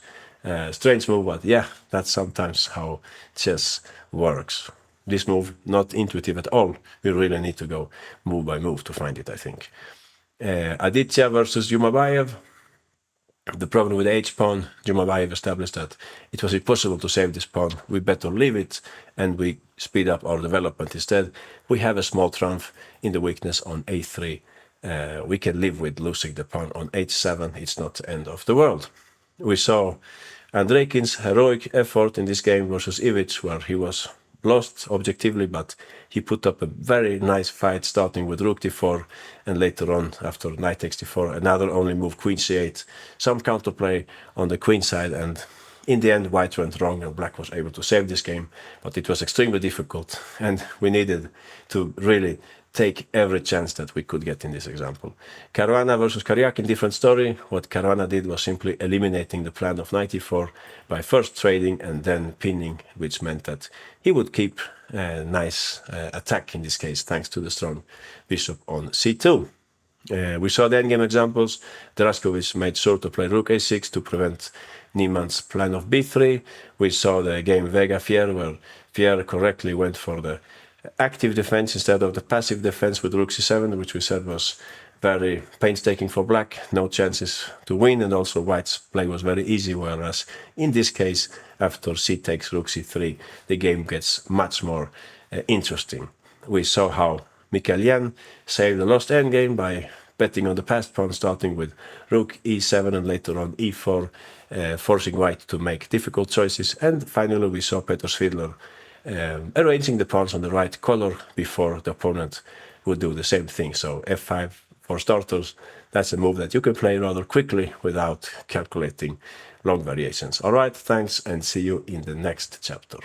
Strange move, but yeah, that's sometimes how chess works. This move, not intuitive at all. We really need to go move by move to find it, I think. Aditya versus Jumabayev. The problem with the h-pawn, Jumabayev established that it was impossible to save this pawn. We better leave it, and we speed up our development instead. We have a small triumph in the weakness on a3. We can live with losing the pawn on h7. It's not the end of the world. We saw Andreikin's heroic effort in this game versus Ivic, where he was lost objectively, but he put up a very nice fight, starting with rook d4, and later on, after knight takes d4, another only move, queen c8, some counterplay on the queen side, and in the end, white went wrong and black was able to save this game, but it was extremely difficult, and we needed to really take every chance that we could get in this example. Caruana versus Karyakin, different story. What Caruana did was simply eliminating the plan of knight e4 by first trading and then pinning, which meant that he would keep a nice attack in this case, thanks to the strong bishop on c2. We saw the endgame examples. Draskovic made sure to play rook a6 to prevent Niemann's plan of b3. We saw the game Vega-Fier, where Fier correctly went for the active defense instead of the passive defense with rook c7, which we said was very painstaking for black, no chances to win, and also white's play was very easy, whereas in this case, after c takes rook c3, the game gets much more interesting. We saw how Mikael Jan saved the lost endgame by betting on the passed pawn, starting with rook e7 and later on e4, forcing white to make difficult choices. And finally, we saw Peter Svidler arranging the pawns on the right color before the opponent would do the same thing. So f5 for starters, that's a move that you can play rather quickly without calculating long variations. All right, thanks, and see you in the next chapter.